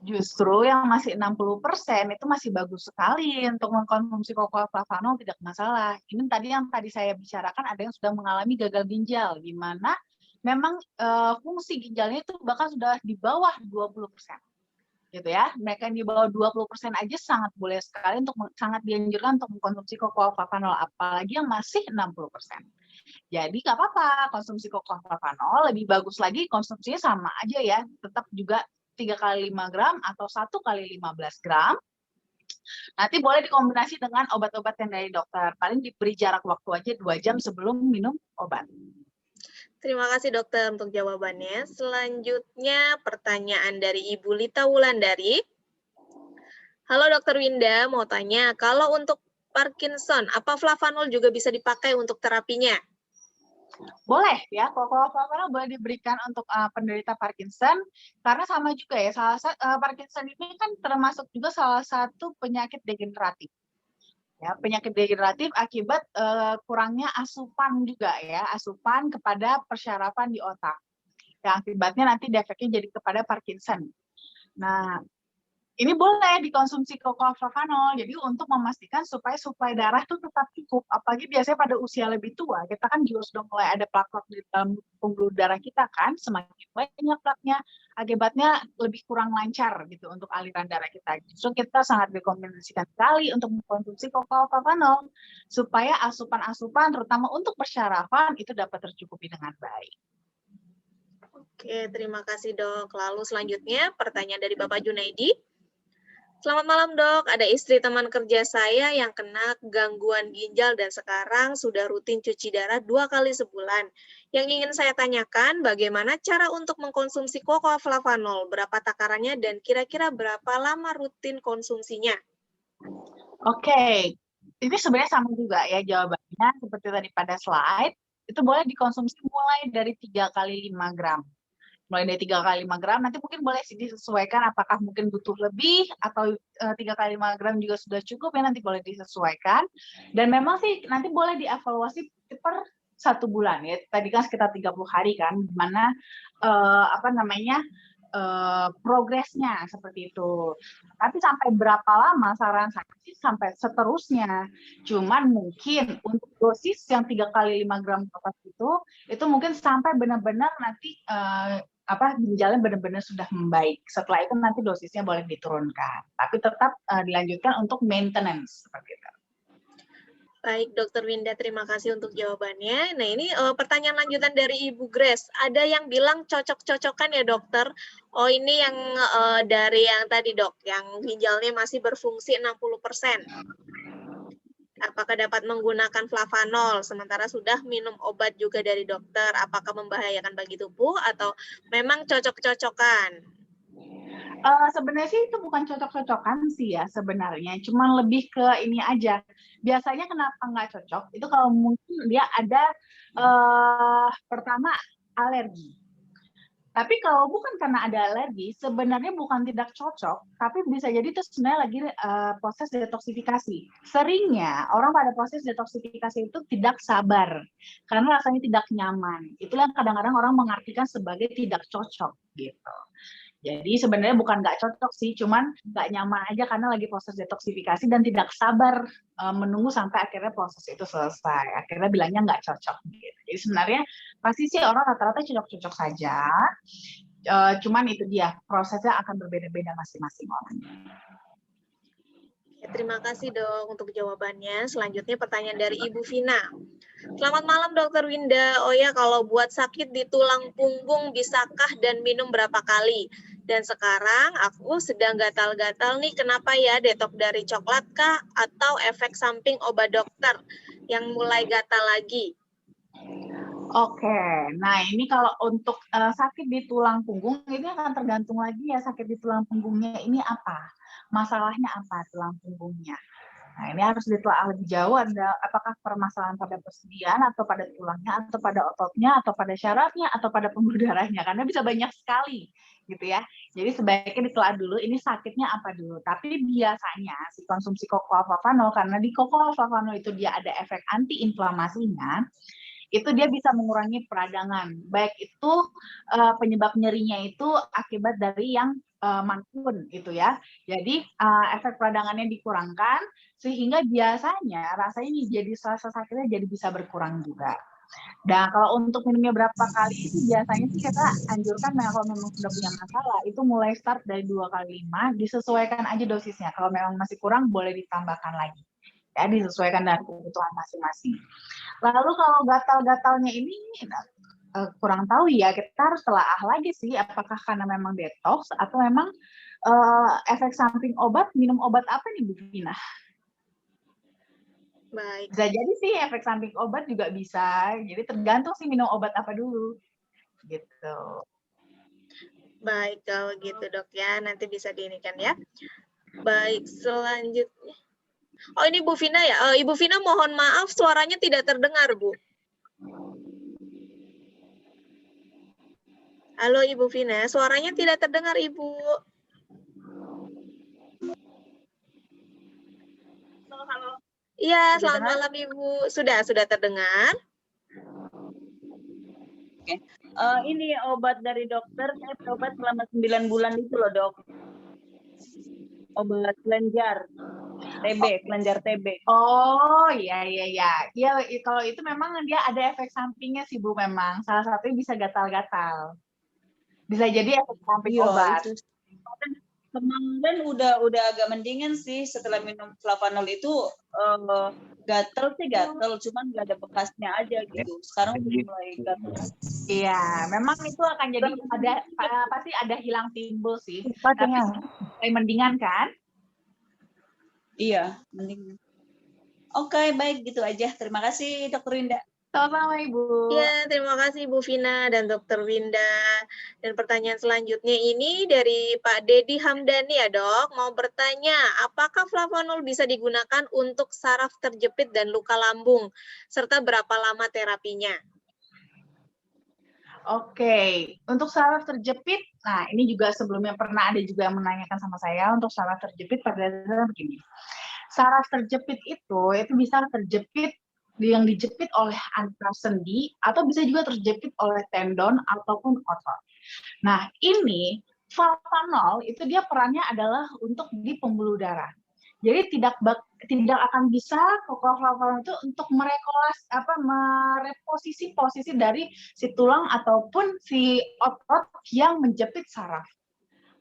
Justru yang masih 60% itu masih bagus sekali untuk mengkonsumsi cocoa flavanol, tidak masalah. Ini tadi yang saya bicarakan ada yang sudah mengalami gagal ginjal, di mana memang fungsi ginjalnya itu bahkan sudah di bawah 20%. Gitu ya. Mereka yang di bawah 20% aja sangat boleh sekali sangat dianjurkan untuk mengkonsumsi cocoa flavanol, apalagi yang masih 60%. Jadi nggak apa-apa konsumsi cocoa flavanol, lebih bagus lagi konsumsinya sama aja ya, tetap juga 3 kali 5 gram atau 1 kali 15 gram. Nanti boleh dikombinasi dengan obat-obat yang dari dokter. Paling diberi jarak waktu aja 2 jam sebelum minum obat. Terima kasih dokter untuk jawabannya. Selanjutnya pertanyaan dari Ibu Lita Wulandari. Halo dokter Winda, mau tanya, kalau untuk Parkinson, apa flavanol juga bisa dipakai untuk terapinya? Boleh ya, cocoa flavanol boleh diberikan untuk penderita Parkinson, karena sama juga ya, Parkinson ini kan termasuk juga salah satu penyakit degeneratif. Ya, penyakit degeneratif akibat kurangnya asupan juga ya, asupan kepada persyarafan di otak. Yang akibatnya nanti efeknya jadi kepada Parkinson. Nah, ini boleh dikonsumsi cocoa flavanol, jadi untuk memastikan supaya suplai darah itu tetap cukup. Apalagi biasanya pada usia lebih tua, kita kan juga sudah mulai ada plak-plak di dalam pembuluh darah kita kan, semakin banyak plaknya, akibatnya lebih kurang lancar gitu untuk aliran darah kita. Justru kita sangat rekomendasikan sekali untuk mengkonsumsi cocoa flavanol, supaya asupan-asupan, terutama untuk persyarafan, itu dapat tercukupi dengan baik. Oke, terima kasih dok. Lalu selanjutnya pertanyaan dari Bapak Junaidi. Selamat malam dok, ada istri teman kerja saya yang kena gangguan ginjal dan sekarang sudah rutin cuci darah 2 kali sebulan. Yang ingin saya tanyakan, bagaimana cara untuk mengkonsumsi cocoa flavanol, berapa takarannya dan kira-kira berapa lama rutin konsumsinya? Oke, ini sebenarnya sama juga ya jawabannya seperti tadi pada slide, itu boleh dikonsumsi mulai dari 3 kali 5 gram. Mulai dari 3 kali 5 gram, nanti mungkin boleh disesuaikan apakah mungkin butuh lebih atau 3 kali 5 gram juga sudah cukup ya, nanti boleh disesuaikan. Dan memang sih nanti boleh dievaluasi per 1 bulan ya. Tadi kan sekitar 30 hari kan, dimana progresnya seperti itu. Tapi sampai berapa lama saran saya sih sampai seterusnya. Cuman mungkin untuk dosis yang 3 kali 5 gram per itu mungkin sampai benar-benar nanti ginjalnya benar-benar sudah membaik. Setelah itu nanti dosisnya boleh diturunkan. Tapi tetap dilanjutkan untuk maintenance seperti itu. Baik, Dokter Winda, terima kasih untuk jawabannya. Nah, ini pertanyaan lanjutan dari Ibu Grace. Ada yang bilang cocok-cocokan ya, dokter? Oh, ini yang dari yang tadi, dok, yang ginjalnya masih berfungsi 60%. Apakah dapat menggunakan flavanol, sementara sudah minum obat juga dari dokter? Apakah membahayakan bagi tubuh atau memang cocok-cocokan? Sebenarnya sih itu bukan cocok-cocokan sih ya sebenarnya, cuman lebih ke ini aja. Biasanya kenapa nggak cocok? Itu kalau mungkin dia ada pertama alergi. Tapi kalau bukan karena ada alergi, sebenarnya bukan tidak cocok, tapi bisa jadi itu sebenarnya lagi proses detoksifikasi. Seringnya orang pada proses detoksifikasi itu tidak sabar karena rasanya tidak nyaman. Itulah kadang-kadang orang mengartikan sebagai tidak cocok gitu. Jadi sebenarnya bukan nggak cocok sih, cuman nggak nyaman aja karena lagi proses detoksifikasi dan tidak sabar menunggu sampai akhirnya proses itu selesai. Akhirnya bilangnya nggak cocok. Gitu. Jadi sebenarnya pasti sih orang rata-rata cocok-cocok saja, cuman itu dia prosesnya akan berbeda-beda masing-masing orang. Terima kasih dok untuk jawabannya. Selanjutnya pertanyaan dari Ibu Vina. Selamat malam Dokter Winda. Oh ya, kalau buat sakit di tulang punggung bisakah dan minum berapa kali? Dan sekarang aku sedang gatal-gatal nih, kenapa ya? Detok dari coklat kah? Atau efek samping obat dokter yang mulai gatal lagi? Oke, nah ini kalau untuk sakit di tulang punggung, ini akan tergantung lagi ya sakit di tulang punggungnya ini apa? Masalahnya apa tulang punggungnya? Nah, ini harus ditelaah lebih jauh, ada apakah permasalahan pada persendian atau pada tulangnya atau pada ototnya atau pada syarafnya atau pada pembuluh darahnya, karena bisa banyak sekali gitu ya. Jadi sebaiknya ditelaah dulu ini sakitnya apa dulu. Tapi biasanya si konsumsi kokoa-flavanol, karena di kokoa-flavanol itu dia ada efek anti-inflamasinya, itu dia bisa mengurangi peradangan. Baik itu penyebab nyerinya itu akibat dari yang manapun itu ya. Jadi efek peradangannya dikurangkan sehingga biasanya rasanya jadi rasa sakitnya jadi bisa berkurang juga. Nah, kalau untuk minumnya berapa kali itu biasanya sih kita anjurkan kalau memang sudah punya masalah itu mulai start dari 2 kali 5, disesuaikan aja dosisnya. Kalau memang masih kurang boleh ditambahkan lagi. Ya, disesuaikan dengan kebutuhan masing-masing. Lalu kalau gatal-gatalnya ini kurang tahu ya, kita harus telaah lagi sih apakah karena memang detox atau memang efek samping obat, minum obat apa nih Bu Vina? Baik. Bisa jadi sih efek samping obat juga bisa, jadi tergantung sih minum obat apa dulu gitu. Baik, kalau gitu dok ya, nanti bisa diinikan ya. Baik, selanjutnya. Oh, ini Bu Vina ya. Ibu Vina mohon maaf suaranya tidak terdengar, Bu. Halo Ibu Vina, suaranya tidak terdengar Ibu. Halo. Iya, selamat malam Ibu. Sudah terdengar. Oke. Ini obat dari dokter, saya berobat selama 9 bulan itu loh dok. Obat kelenjar TB. Oh iya. Iya, kalau itu memang dia ada efek sampingnya sih Bu memang. Salah satunya bisa gatal-gatal. Bisa jadi efek samping obat. Itu. Kemarin udah agak mendingan sih setelah minum flavanol itu gatel, cuman nggak ada bekasnya aja gitu. Sekarang udah mulai gatel. Iya, memang itu akan jadi pasti ada hilang timbul sih. Tapi mulai mendingan kan? Iya, mendingan. Oke, baik gitu aja. Terima kasih Dokter Winda. Sama-sama Ibu. Ya, terima kasih Bu Vina dan Dokter Winda. Dan pertanyaan selanjutnya ini dari Pak Dedi Hamdani ya dok, mau bertanya, apakah flavanol bisa digunakan untuk saraf terjepit dan luka lambung, serta berapa lama terapinya? Oke, untuk saraf terjepit, nah ini juga sebelumnya pernah ada juga yang menanyakan sama saya untuk saraf terjepit pada dasarnya begini. Saraf terjepit itu bisa terjepit yang dijepit oleh antara sendi atau bisa juga terjepit oleh tendon ataupun otot. Nah, ini flavanol itu dia perannya adalah untuk di pembuluh darah. Jadi tidak akan bisa flavanol itu untuk mereposisi dari si tulang ataupun si otot yang menjepit saraf.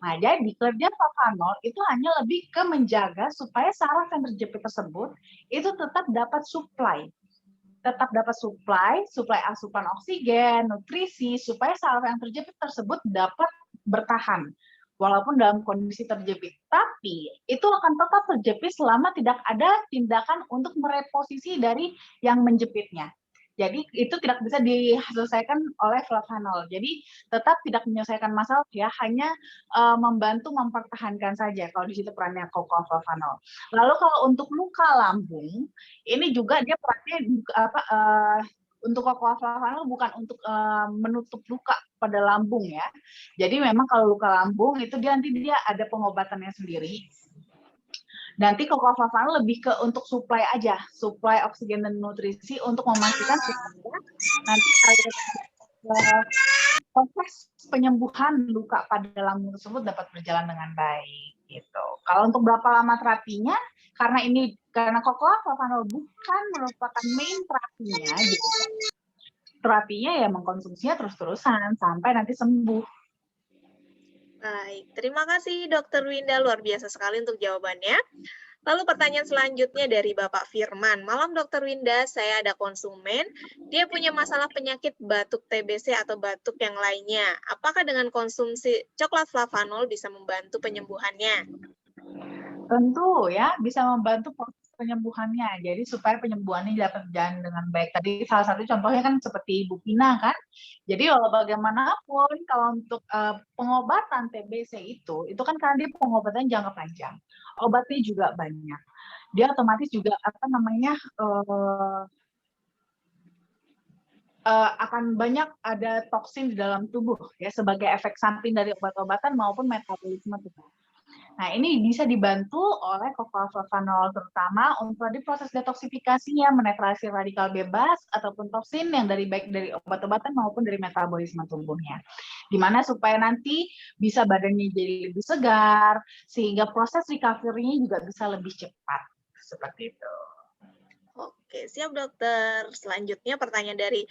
Nah, jadi kerja flavanol itu hanya lebih ke menjaga supaya saraf yang terjepit tersebut itu tetap dapat suplai asupan oksigen, nutrisi, supaya saraf yang terjepit tersebut dapat bertahan walaupun dalam kondisi terjepit. Tapi itu akan tetap terjepit selama tidak ada tindakan untuk mereposisi dari yang menjepitnya. Jadi itu tidak bisa diselesaikan oleh flavanol. Jadi tetap tidak menyelesaikan masalah ya, hanya membantu mempertahankan saja kalau di situ perannya flavanol. Lalu kalau untuk luka lambung, ini juga dia perannya untuk flavanol bukan untuk menutup luka pada lambung ya. Jadi memang kalau luka lambung itu nanti dia ada pengobatannya sendiri. Nanti flavanol lebih ke untuk suplai aja, suplai oksigen dan nutrisi untuk memastikan nanti proses penyembuhan luka pada lambung tersebut dapat berjalan dengan baik gitu. Kalau untuk berapa lama terapinya, karena flavanol bukan merupakan main terapinya gitu. Terapinya ya mengkonsumsinya terus-terusan sampai nanti sembuh. Baik, terima kasih Dr. Winda, luar biasa sekali untuk jawabannya. Lalu pertanyaan selanjutnya dari Bapak Firman. Malam Dr. Winda, saya ada konsumen, dia punya masalah penyakit batuk TBC atau batuk yang lainnya. Apakah dengan konsumsi coklat flavanol bisa membantu penyembuhannya? Tentu ya, bisa membantu proses penyembuhannya. Jadi supaya penyembuhannya dapat berjalan dengan baik. Tadi salah satu contohnya kan seperti Ibu Pina kan. Jadi walau bagaimanapun kalau untuk pengobatan TBC itu kan karena dia pengobatan jangka panjang. Obatnya juga banyak. Dia otomatis juga akan banyak ada toksin di dalam tubuh ya sebagai efek samping dari obat-obatan maupun metabolisme tubuh. Nah, ini bisa dibantu oleh flavanol terutama untuk di proses detoksifikasinya, menetralisir radikal bebas ataupun toksin yang baik dari obat-obatan maupun dari metabolisme tubuhnya. Dimana supaya nanti bisa badannya jadi lebih segar, sehingga proses recovery-nya juga bisa lebih cepat. Seperti itu. Oke, siap dokter. Selanjutnya pertanyaan dari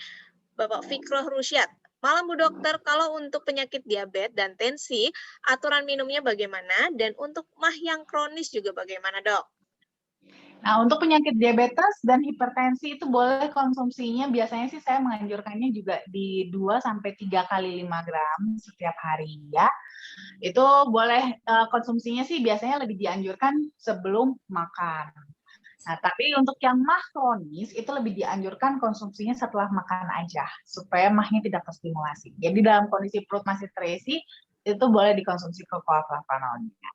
Bapak Fikroh Rusyad. Malam Bu Dokter, kalau untuk penyakit diabetes dan tensi, aturan minumnya bagaimana? Dan untuk mah yang kronis juga bagaimana, Dok? Nah, untuk penyakit diabetes dan hipertensi itu boleh konsumsinya, biasanya sih saya menganjurkannya juga di 2-3 kali 5 gram setiap hari ya. Itu boleh konsumsinya sih biasanya lebih dianjurkan sebelum makan. Nah, tapi untuk yang mah kronis itu lebih dianjurkan konsumsinya setelah makan aja, supaya mahnya tidak terstimulasi. Jadi dalam kondisi perut masih terisi, itu boleh dikonsumsi flavanolnya.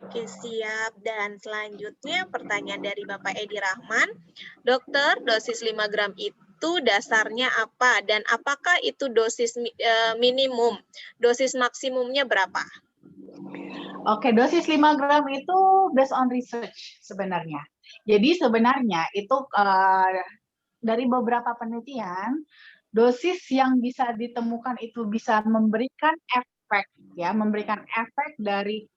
Oke, siap. Dan selanjutnya pertanyaan dari Bapak Edi Rahman. Dokter, dosis 5 gram itu dasarnya apa? Dan apakah itu dosis minimum? Dosis maksimumnya berapa? Oke, dosis 5 gram itu based on research sebenarnya. Jadi sebenarnya itu dari beberapa penelitian, dosis yang bisa ditemukan itu bisa memberikan efek dari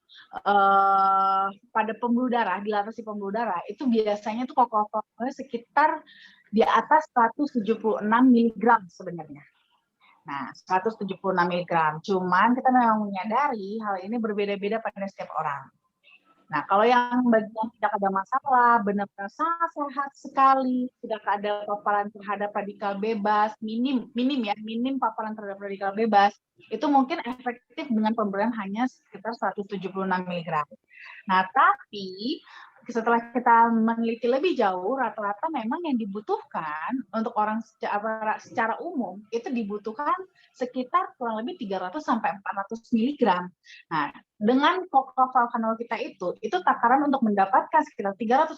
pada pembuluh darah, dilatasi pembuluh darah, itu biasanya tuh sekitar di atas 176 mg sebenarnya. Nah, 176 mg. Cuman kita memang menyadari hal ini berbeda-beda pada setiap orang. Nah, kalau yang bagian tidak ada masalah, benar-benar sangat sehat sekali, tidak ada paparan terhadap radikal bebas, minim paparan terhadap radikal bebas, itu mungkin efektif dengan pemberian hanya sekitar 176 mg. Nah, tapi setelah kita meneliti lebih jauh, rata-rata memang yang dibutuhkan untuk orang secara umum itu dibutuhkan sekitar kurang lebih 300-400 mg. Nah, dengan flavanol kita itu takaran untuk mendapatkan sekitar 300-400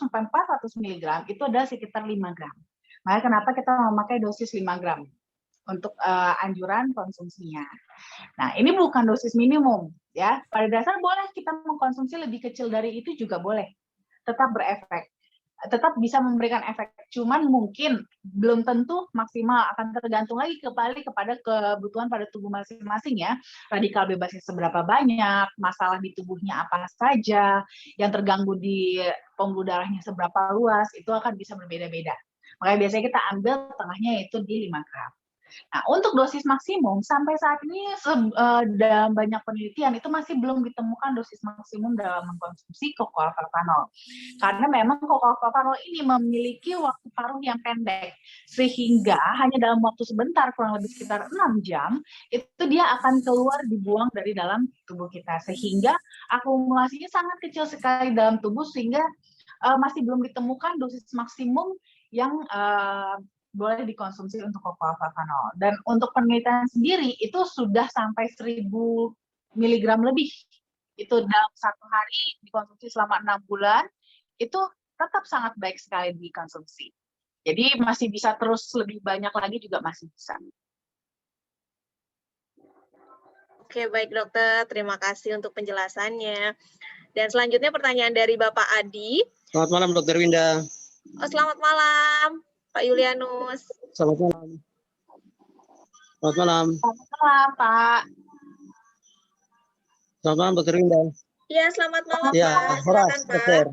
mg itu adalah sekitar 5 gram. Maka kenapa kita memakai dosis 5 gram untuk anjuran konsumsinya. Nah, ini bukan dosis minimum ya. Pada dasar boleh kita mengkonsumsi lebih kecil dari itu juga boleh. Tetap berefek. tetap bisa memberikan efek. Cuman mungkin belum tentu maksimal, akan tergantung lagi kembali kepada kebutuhan pada tubuh masing-masing ya. Radikal bebasnya seberapa banyak, masalah di tubuhnya apa saja, yang terganggu di pembuluh darahnya seberapa luas, itu akan bisa berbeda-beda. Makanya biasanya kita ambil tengahnya yaitu di 5 gram. Nah, untuk dosis maksimum sampai saat ini dalam banyak penelitian itu masih belum ditemukan dosis maksimum dalam mengkonsumsi kokoalfavanol. Karena memang kokoalfavanol ini memiliki waktu paruh yang pendek, sehingga hanya dalam waktu sebentar, kurang lebih sekitar 6 jam, itu dia akan keluar dibuang dari dalam tubuh kita, sehingga akumulasinya sangat kecil sekali dalam tubuh, sehingga masih belum ditemukan dosis maksimum yang boleh dikonsumsi untuk kokoalfavanol. Dan untuk penelitian sendiri itu sudah sampai 1000 mg lebih. Itu dalam 1 hari dikonsumsi selama 6 bulan, itu tetap sangat baik sekali dikonsumsi. Jadi masih bisa terus lebih banyak lagi juga masih bisa. Oke, baik dokter. Terima kasih untuk penjelasannya. Dan selanjutnya pertanyaan dari Bapak Adi. Selamat malam, Dokter Winda. Oh, selamat malam, Pak Yulianus. Selamat malam. Selamat malam. Selamat malam, Pak. Selamat malam, Dokter Winda. Iya, selamat malam, Ya, Pak. Horas, Silakan, Pak. dokter.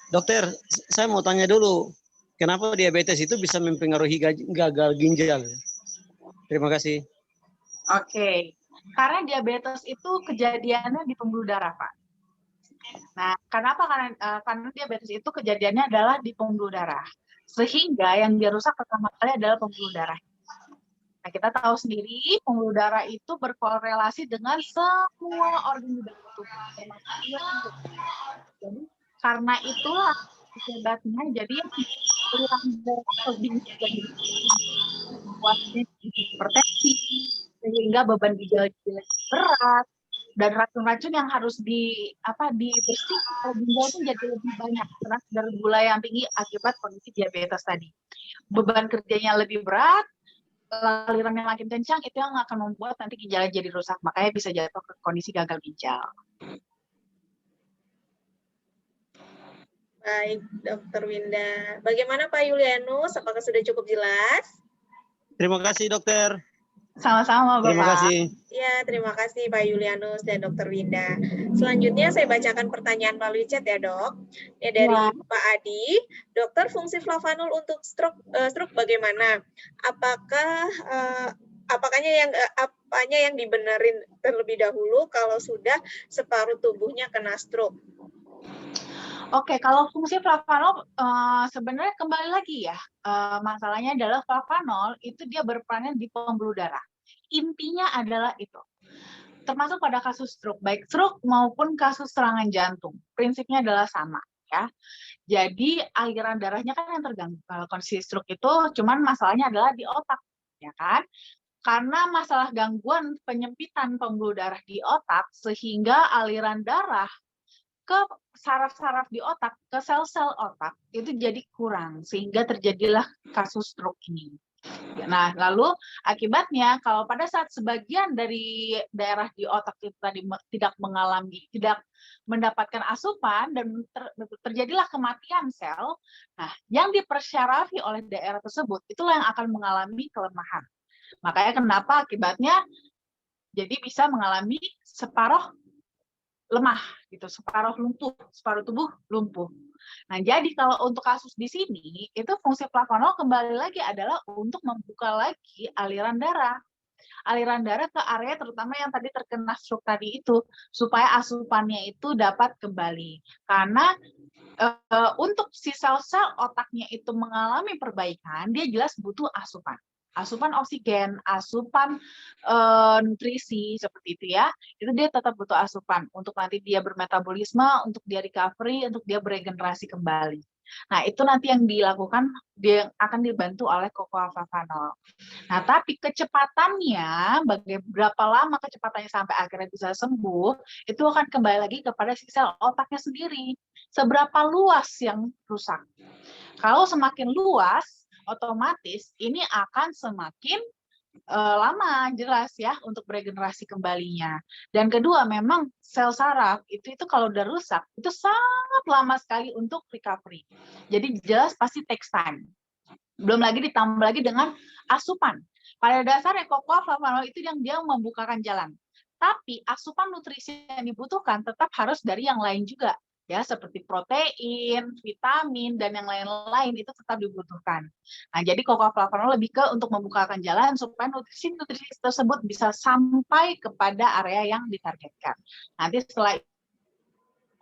Dokter, saya mau tanya dulu, kenapa diabetes itu bisa mempengaruhi gagal ginjal? Terima kasih. Oke, karena diabetes itu kejadiannya di pembuluh darah, Pak. Nah, kenapa? Karena diabetes itu kejadiannya adalah di pembuluh darah. Sehingga yang dia rusak pertama kali adalah pembuluh darah. Nah, kita tahu sendiri pembuluh darah itu berkorelasi dengan semua organ di dalam tubuh. Jadi, karena itulah akibatnya jadi aliran darah lebih membuatnya hipertensi, sehingga beban ginjal berat, dan racun-racun yang harus dibersihkan ginjal itu jadi lebih banyak karena kadar gula yang tinggi akibat kondisi diabetes tadi. Beban kerjanya lebih berat, aliran yang makin kencang, itu yang akan membuat nanti ginjalnya jadi rusak, makanya bisa jatuh ke kondisi gagal ginjal. Baik, Dokter Winda. Bagaimana Pak Yulianus? Apakah sudah cukup jelas? Terima kasih, dokter. Sama-sama, Bapak. Terima kasih. Ya, terima kasih Pak Yulianus dan Dokter Winda. Selanjutnya saya bacakan pertanyaan melalui chat ya, Dok. Ya, dari Pak Adi, Dokter, fungsi flavanol untuk stroke bagaimana? Apanya yang dibenerin terlebih dahulu kalau sudah separuh tubuhnya kena stroke? Oke, kalau fungsi flavanol sebenarnya kembali lagi ya, masalahnya adalah flavanol itu dia berperan di pembuluh darah. Intinya adalah itu. Termasuk pada kasus stroke, baik stroke maupun kasus serangan jantung. Prinsipnya adalah sama ya. Jadi aliran darahnya kan yang terganggu. Kalau kondisi stroke itu cuman masalahnya adalah di otak, ya kan? Karena masalah gangguan penyempitan pembuluh darah di otak sehingga aliran darah ke saraf-saraf di otak, ke sel-sel otak, itu jadi kurang, sehingga terjadilah kasus stroke ini. Nah, lalu akibatnya, kalau pada saat sebagian dari daerah di otak itu tadi tidak mendapatkan asupan, dan terjadilah kematian sel, nah, yang dipersyarafi oleh daerah tersebut, itulah yang akan mengalami kelemahan. Makanya kenapa akibatnya, jadi bisa mengalami separuh lemah gitu, separuh lumpuh, separuh tubuh lumpuh. Nah, jadi kalau untuk kasus di sini itu fungsi flavanol kembali lagi adalah untuk membuka lagi aliran darah ke area terutama yang tadi terkena stroke tadi itu, supaya asupannya itu dapat kembali. Karena untuk si sel-sel otaknya itu mengalami perbaikan, dia jelas butuh asupan oksigen, asupan nutrisi seperti itu ya, itu dia tetap butuh asupan untuk nanti dia bermetabolisme, untuk dia recovery, untuk dia beregenerasi kembali. Nah, itu nanti yang dilakukan, dia akan dibantu oleh kokoalfavanol. Nah, tapi kecepatannya, berapa lama kecepatannya sampai akhirnya bisa sembuh, itu akan kembali lagi kepada si sel otaknya sendiri. Seberapa luas yang rusak. Kalau semakin luas, otomatis ini akan semakin lama jelas ya untuk beregenerasi kembalinya. Dan kedua, memang sel saraf itu kalau udah rusak itu sangat sangat lama sekali untuk recovery. Jadi jelas pasti takes time. Belum lagi ditambah lagi dengan asupan. Pada dasarnya cocoa flavanol itu yang dia membukakan jalan. Tapi asupan nutrisi yang dibutuhkan tetap harus dari yang lain juga. Ya, seperti protein, vitamin, dan yang lain-lain itu tetap dibutuhkan. Nah, jadi cocoa flavanol lebih ke untuk membukakan jalan supaya nutrisi-nutrisi tersebut bisa sampai kepada area yang ditargetkan. Nanti setelah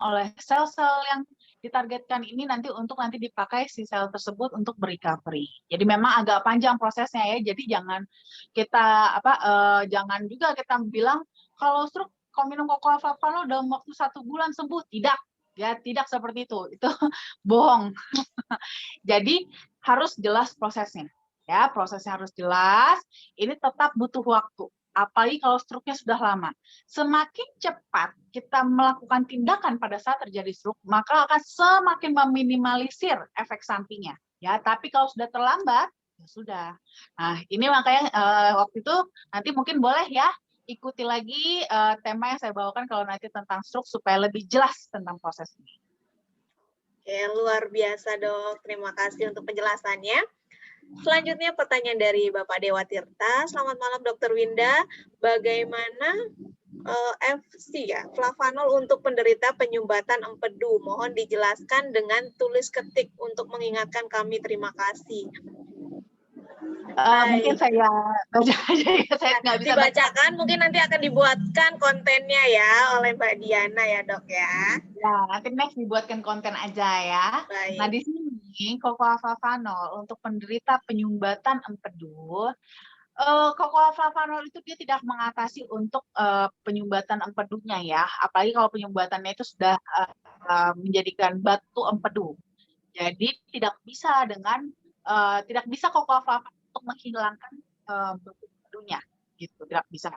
oleh sel-sel yang ditargetkan ini nanti dipakai si sel tersebut untuk recovery. Jadi memang agak panjang prosesnya ya. Jadi jangan kita jangan juga kita bilang kalau stroke kalau minum cocoa flavanol dalam waktu 1 bulan sembuh. Tidak. Ya, tidak seperti itu. Itu bohong. Jadi harus jelas prosesnya. Ya, prosesnya harus jelas. Ini tetap butuh waktu. Apalagi kalau stroke-nya sudah lama. Semakin cepat kita melakukan tindakan pada saat terjadi stroke, maka akan semakin meminimalisir efek sampingnya. Ya, tapi kalau sudah terlambat, ya sudah. Nah, ini makanya waktu itu nanti mungkin boleh ya ikuti lagi tema yang saya bawakan kalau nanti tentang stroke supaya lebih jelas tentang proses ini. Oke, luar biasa dok. Terima kasih untuk penjelasannya. Selanjutnya pertanyaan dari Bapak Dewa Tirta. Selamat malam Dr. Winda. Bagaimana FC ya, flavanol untuk penderita penyumbatan empedu? Mohon dijelaskan dengan tulis ketik untuk mengingatkan kami. Terima kasih. Mungkin saya baca aja ya, saya nggak bisa dibacakan, mungkin nanti akan dibuatkan kontennya ya oleh Mbak Diana ya dok ya. Ya, nanti next dibuatkan konten aja ya. Baik. Nah, di sini cocoa flavanol untuk penderita penyumbatan empedu, cocoa flavanol itu dia tidak mengatasi untuk penyumbatan empedunya ya, apalagi kalau penyumbatannya itu sudah menjadikan batu empedu. Jadi tidak bisa dengan tidak bisa cocoa flavanol untuk menghilangkan batu empedunya, gitu, tidak bisa.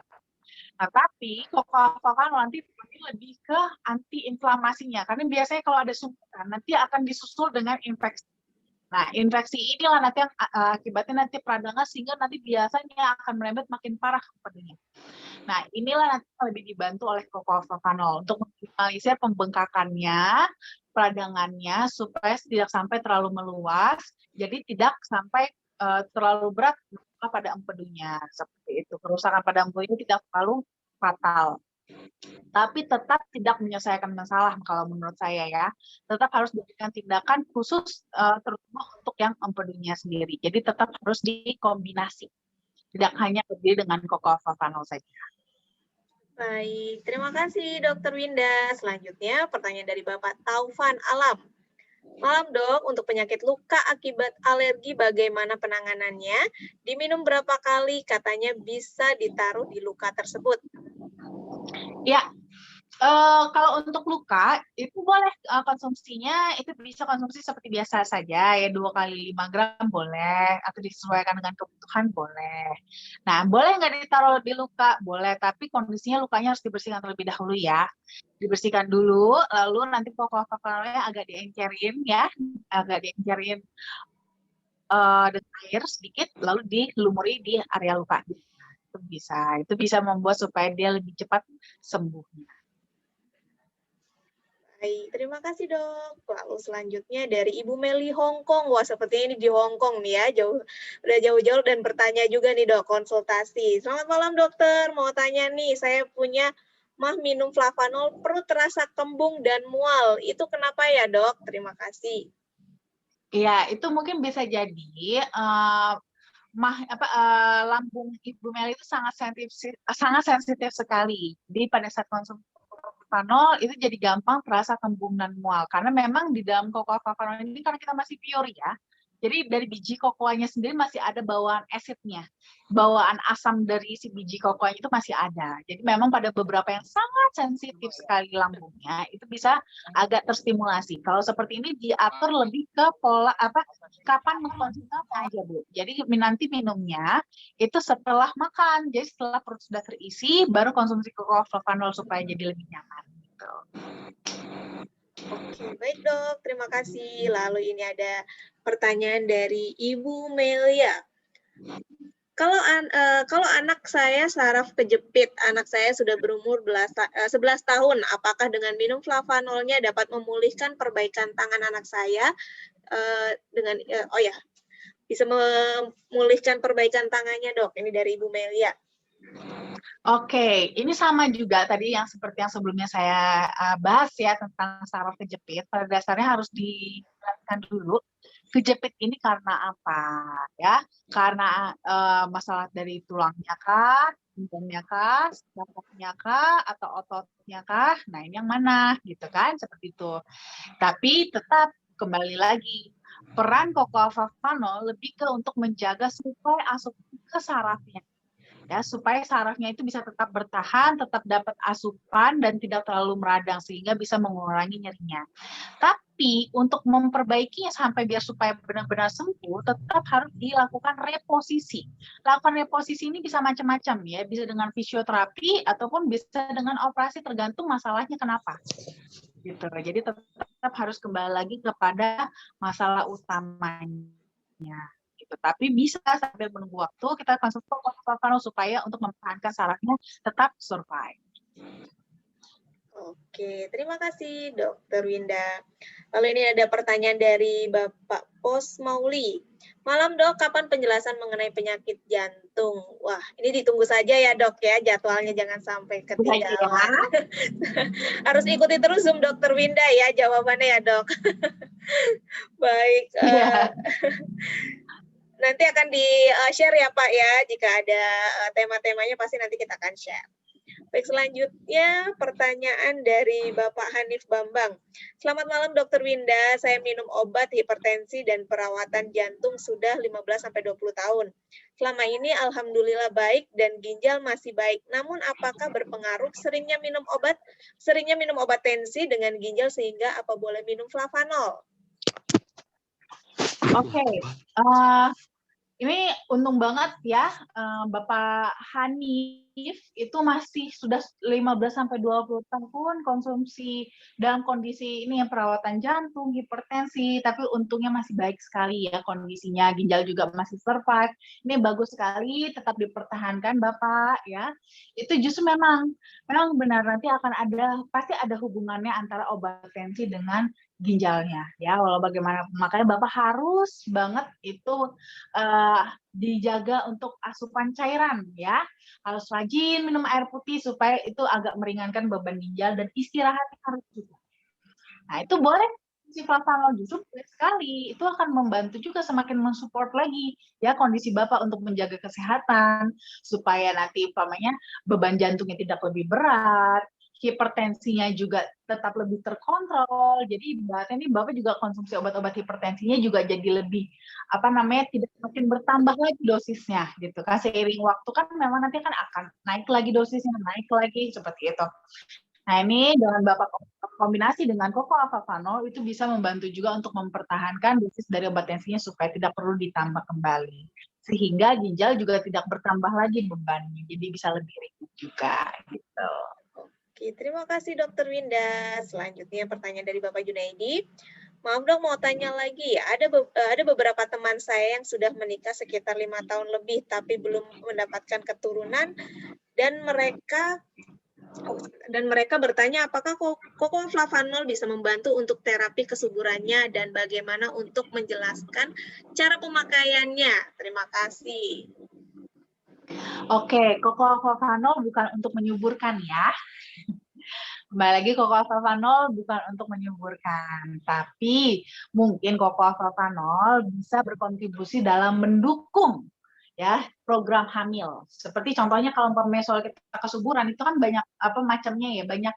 Nah, tapi cocoa flavanol nanti lebih ke anti-inflamasinya, karena biasanya kalau ada sumbatan nanti akan disusul dengan infeksi. Nah, infeksi inilah nanti yang akibatnya nanti peradangan sehingga nanti biasanya akan merembet makin parah empedunya. Nah, inilah nanti lebih dibantu oleh cocoa flavanol untuk meminimalisir pembengkakannya, peradangannya supaya tidak sampai terlalu meluas, jadi tidak sampai terlalu berat pada empedunya. Seperti itu, kerusakan pada empedu itu tidak terlalu fatal. Tapi tetap tidak menyelesaikan masalah kalau menurut saya ya. Tetap harus diberikan tindakan khusus terutama untuk yang empedunya sendiri. Jadi tetap harus dikombinasi. Tidak hanya berdiri dengan cocoa flavanol saja. Baik, terima kasih Dr. Winda. Selanjutnya pertanyaan dari Bapak Taufan Alam. Malam dok, untuk penyakit luka akibat alergi bagaimana penanganannya? Diminum berapa kali? Katanya bisa ditaruh di luka tersebut. Ya, kalau untuk luka itu boleh konsumsinya itu bisa konsumsi seperti biasa saja ya, 2 kali 5 gram boleh atau disesuaikan dengan kebutuhan boleh. Nah, boleh nggak ditaruh di luka? Boleh, tapi kondisinya lukanya harus dibersihkan terlebih dahulu ya. Dibersihkan dulu, lalu nanti cocoa flavanolnya agak diencerin ya, agak diencerin dengan air sedikit, lalu dilumuri di area luka. Itu bisa membuat supaya dia lebih cepat sembuhnya. Baik, terima kasih dok. Lalu selanjutnya dari Ibu Meli Hongkong. Wah, sepertinya ini di Hongkong nih ya, udah jauh-jauh dan bertanya juga nih dok, konsultasi. Selamat malam dokter, mau tanya nih, saya punya mah minum flavanol perut terasa kembung dan mual. Itu kenapa ya dok? Terima kasih. Iya, itu mungkin bisa jadi lambung Ibu Meli itu sangat sensitif sekali. Jadi pada saat konsumsi flavanol itu jadi gampang terasa kembung dan mual karena memang di dalam cocoa flavanol ini karena kita masih pure ya. Jadi dari biji kokoanya sendiri masih ada bawaan asidnya. Bawaan asam dari si biji kokoanya itu masih ada. Jadi memang pada beberapa yang sangat sensitif sekali lambungnya itu bisa agak terstimulasi. Kalau seperti ini diatur lebih ke pola kapan mengkonsumsinya aja Bu. Jadi nanti minumnya itu setelah makan. Jadi setelah perut sudah terisi baru konsumsi cocoa flavanol supaya jadi lebih nyaman gitu. Oke, baik dok, terima kasih. Lalu ini ada pertanyaan dari Ibu Melia. Kalau anak saya saraf kejepit, anak saya sudah berumur 11 tahun, apakah dengan minum flavanolnya dapat memulihkan perbaikan tangan anak saya bisa memulihkan perbaikan tangannya, Dok? Ini dari Ibu Melia. Oke, ini sama juga tadi yang seperti yang sebelumnya saya bahas ya tentang saraf kejepit. Pada dasarnya harus dijelaskan dulu kejepit ini karena apa ya? Karena masalah dari tulangnya kah, ginjalnya kah, sarafnya kah, atau ototnya kah? Nah ini yang mana gitu kan? Seperti itu. Tapi tetap kembali lagi peran Cocoa-Favanol lebih ke untuk menjaga supaya asupan ke sarafnya. Ya, supaya sarafnya itu bisa tetap bertahan, tetap dapat asupan dan tidak terlalu meradang sehingga bisa mengurangi nyerinya. Tapi untuk memperbaikinya sampai biar supaya benar-benar sembuh, tetap harus dilakukan reposisi. Lakukan reposisi ini bisa macam-macam ya, bisa dengan fisioterapi ataupun bisa dengan operasi tergantung masalahnya kenapa. Gitu. Jadi tetap harus kembali lagi kepada masalah utamanya. Gitu. Tapi bisa sambil menunggu waktu kita konsumsi Cocoa-Favanol supaya untuk mempertahankan sarafnya tetap survive. Oke, terima kasih Dr. Winda. Lalu ini ada pertanyaan dari Bapak Pos Mauli. Malam Dok, kapan penjelasan mengenai penyakit jantung? Wah, ini ditunggu saja ya Dok ya, jadwalnya jangan sampai ketinggalan. Harus ikuti terus Zoom Dr. Winda ya, jawabannya ya Dok. Baik. Nanti akan di-share ya Pak ya, jika ada tema-temanya pasti nanti kita akan share. Baik, selanjutnya pertanyaan dari Bapak Hanif Bambang. Selamat malam Dr. Winda, saya minum obat hipertensi dan perawatan jantung sudah 15-20 tahun. Selama ini alhamdulillah baik dan ginjal masih baik. Namun apakah berpengaruh seringnya minum obat tensi dengan ginjal sehingga apa boleh minum flavanol? Oke. Ini untung banget ya, Bapak Hanif itu masih sudah 15-20 tahun konsumsi dalam kondisi ini yang perawatan jantung, hipertensi, tapi untungnya masih baik sekali ya kondisinya, ginjal juga masih survive. Ini bagus sekali, tetap dipertahankan Bapak ya. Itu justru memang benar nanti pasti ada hubungannya antara obat tensi dengan ginjalnya ya, walau bagaimana makanya Bapak harus banget itu dijaga untuk asupan cairan ya, harus rajin minum air putih supaya itu agak meringankan beban ginjal dan istirahat harus juga. Nah itu boleh si flavanol justru boleh sekali, itu akan membantu juga semakin mensupport lagi ya kondisi Bapak untuk menjaga kesehatan supaya nanti umpamanya beban jantungnya tidak lebih berat, hipertensinya juga tetap lebih terkontrol. Jadi ibaratnya ini Bapak juga konsumsi obat-obat hipertensinya juga jadi lebih tidak makin bertambah lagi dosisnya gitu kan. Seiring waktu kan memang nanti kan akan naik lagi dosisnya, naik lagi seperti itu. Nah, ini dengan Bapak kombinasi dengan Cocoa-Favanol itu bisa membantu juga untuk mempertahankan dosis dari obat tensinya supaya tidak perlu ditambah kembali. Sehingga ginjal juga tidak bertambah lagi bebannya. Jadi bisa lebih ringan juga gitu. Oke, terima kasih Dr. Winda. Selanjutnya pertanyaan dari Bapak Junaidi. Maaf dong, mau tanya lagi. Ada beberapa teman saya yang sudah menikah sekitar 5 tahun lebih, tapi belum mendapatkan keturunan, dan mereka bertanya apakah Cocoa-Favanol bisa membantu untuk terapi kesuburannya dan bagaimana untuk menjelaskan cara pemakaiannya. Terima kasih. Oke, Cocoa-Favanol bukan untuk menyuburkan ya. Kembali lagi, Cocoa-Favanol bukan untuk menyuburkan, tapi mungkin Cocoa-Favanol bisa berkontribusi dalam mendukung ya program hamil. Seperti contohnya kalau soal kita kesuburan itu kan banyak macamnya ya, banyak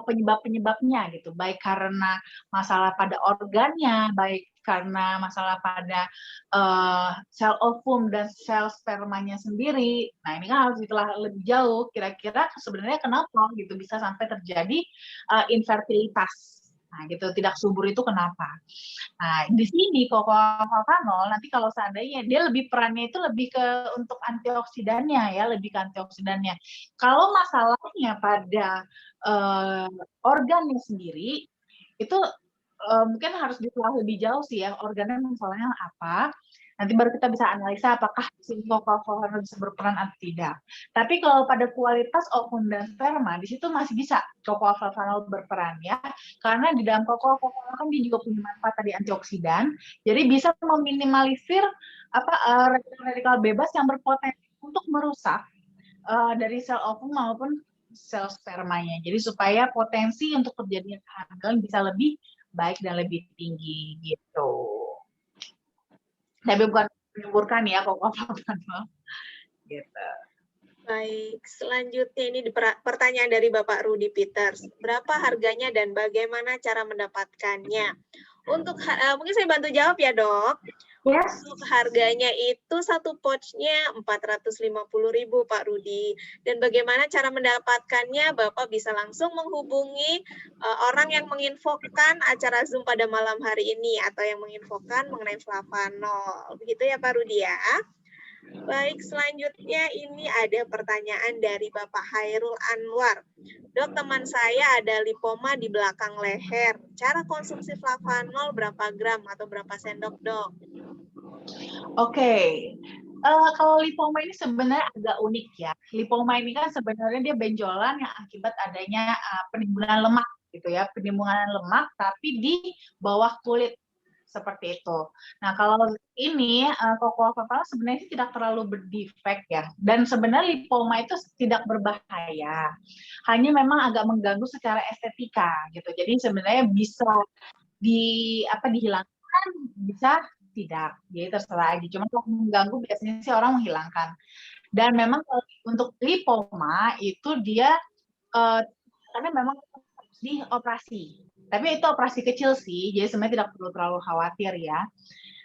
penyebab-penyebabnya gitu, baik karena masalah pada organnya, baik karena masalah pada sel ovum dan sel spermanya sendiri. Nah, ini kan harus ditelah lebih jauh, kira-kira sebenarnya kenapa gitu bisa sampai terjadi infertilitas. Nah, gitu, tidak subur itu kenapa? Nah, di sini Cocoa-Favanol nanti kalau seandainya dia perannya itu lebih ke untuk antioksidannya ya, lebih ke antioksidannya. Kalau masalahnya pada organnya sendiri itu mungkin harus ditelah lebih jauh sih ya, organnya masalahnya apa. Nanti baru kita bisa analisa apakah si kokoalfalfanol bisa berperan atau tidak. Tapi kalau pada kualitas ovum dan sperma, di situ masih bisa kokoalfalfanol berperan ya. Karena di dalam kokoalfalfanol kan dia juga punya manfaat tadi antioksidan, jadi bisa meminimalisir radikal bebas yang berpotensi untuk merusak dari sel ovum maupun sel spermanya. Jadi supaya potensi untuk terjadinya kehamilan bisa lebih baik dan lebih tinggi gitu. Tapi bukan menyemburkan ya kokoalfalfanol. Gitu. Baik, selanjutnya ini pertanyaan dari Bapak Rudi Peters. Berapa harganya dan bagaimana cara mendapatkannya? Untuk mungkin saya bantu jawab ya, Dok. Yes. Untuk harganya itu satu pouchnya 450.000 Pak Rudi. Dan bagaimana cara mendapatkannya? Bapak bisa langsung menghubungi orang yang menginfokan acara Zoom pada malam hari ini atau yang menginfokan mengenai flavanol. Begitu ya Pak Rudi ya. Baik, selanjutnya ini ada pertanyaan dari Bapak Hairul Anwar. Dok, teman saya ada lipoma di belakang leher. Cara konsumsi flavanol berapa gram atau berapa sendok, Dok? Oke. Kalau lipoma ini sebenarnya agak unik ya. Lipoma ini kan sebenarnya dia benjolan yang akibat adanya penimbunan lemak gitu ya, penimbunan lemak tapi di bawah kulit seperti itu. Nah, kalau ini kokoalfalfanol sebenarnya tidak terlalu berdefek ya. Dan sebenarnya lipoma itu tidak berbahaya. Hanya memang agak mengganggu secara estetika gitu. Jadi sebenarnya bisa dihilangkan, bisa tidak. Jadi terserah aja. Cuma kalau mengganggu biasanya sih orang menghilangkan. Dan memang untuk lipoma itu dia karena memang harus dioperasi. Tapi itu operasi kecil sih, jadi sebenarnya tidak perlu terlalu khawatir ya.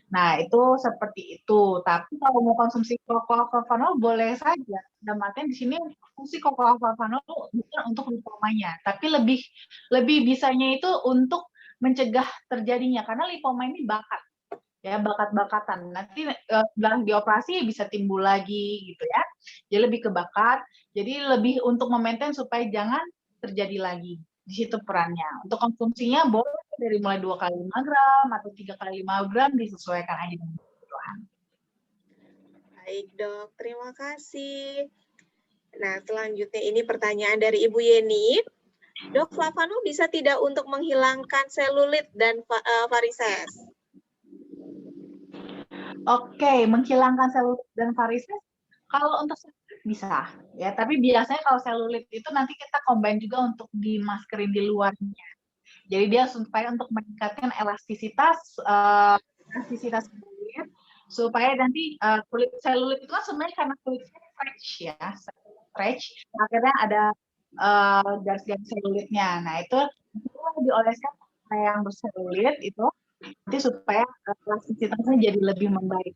Nah, itu seperti itu. Tapi kalau mau konsumsi kokoalfalfanol boleh saja. Dan artinya di sini fungsi kokoalfalfanol bukan untuk lipomanya, tapi lebih bisanya itu untuk mencegah terjadinya karena lipoma ini bakat. Ya, bakat-bakatan. Nanti setelah dioperasi bisa timbul lagi gitu ya. Jadi lebih ke bakat, jadi lebih untuk memaintain supaya jangan terjadi lagi. Di situ perannya. Untuk konsumsinya boleh dari mulai 2 kali 5 gram atau 3 kali 5 gram disesuaikan aja dengan kebutuhan. Baik, Dok. Terima kasih. Nah, selanjutnya ini pertanyaan dari Ibu Yeni. Dok, flavanol bisa tidak untuk menghilangkan selulit dan varises? Oke, menghilangkan selulit dan varises kalau untuk selulit bisa ya, tapi biasanya kalau selulit itu nanti kita combine juga untuk dimaskerin di luarnya. Jadi dia supaya untuk meningkatkan elastisitas kulit supaya nanti kulit selulit itu kan sebenarnya karena kulitnya stretch ya, stretch akhirnya ada garis-garis selulitnya. Nah itu dioleskan yang berselulit itu nanti supaya elastisitasnya jadi lebih membaik.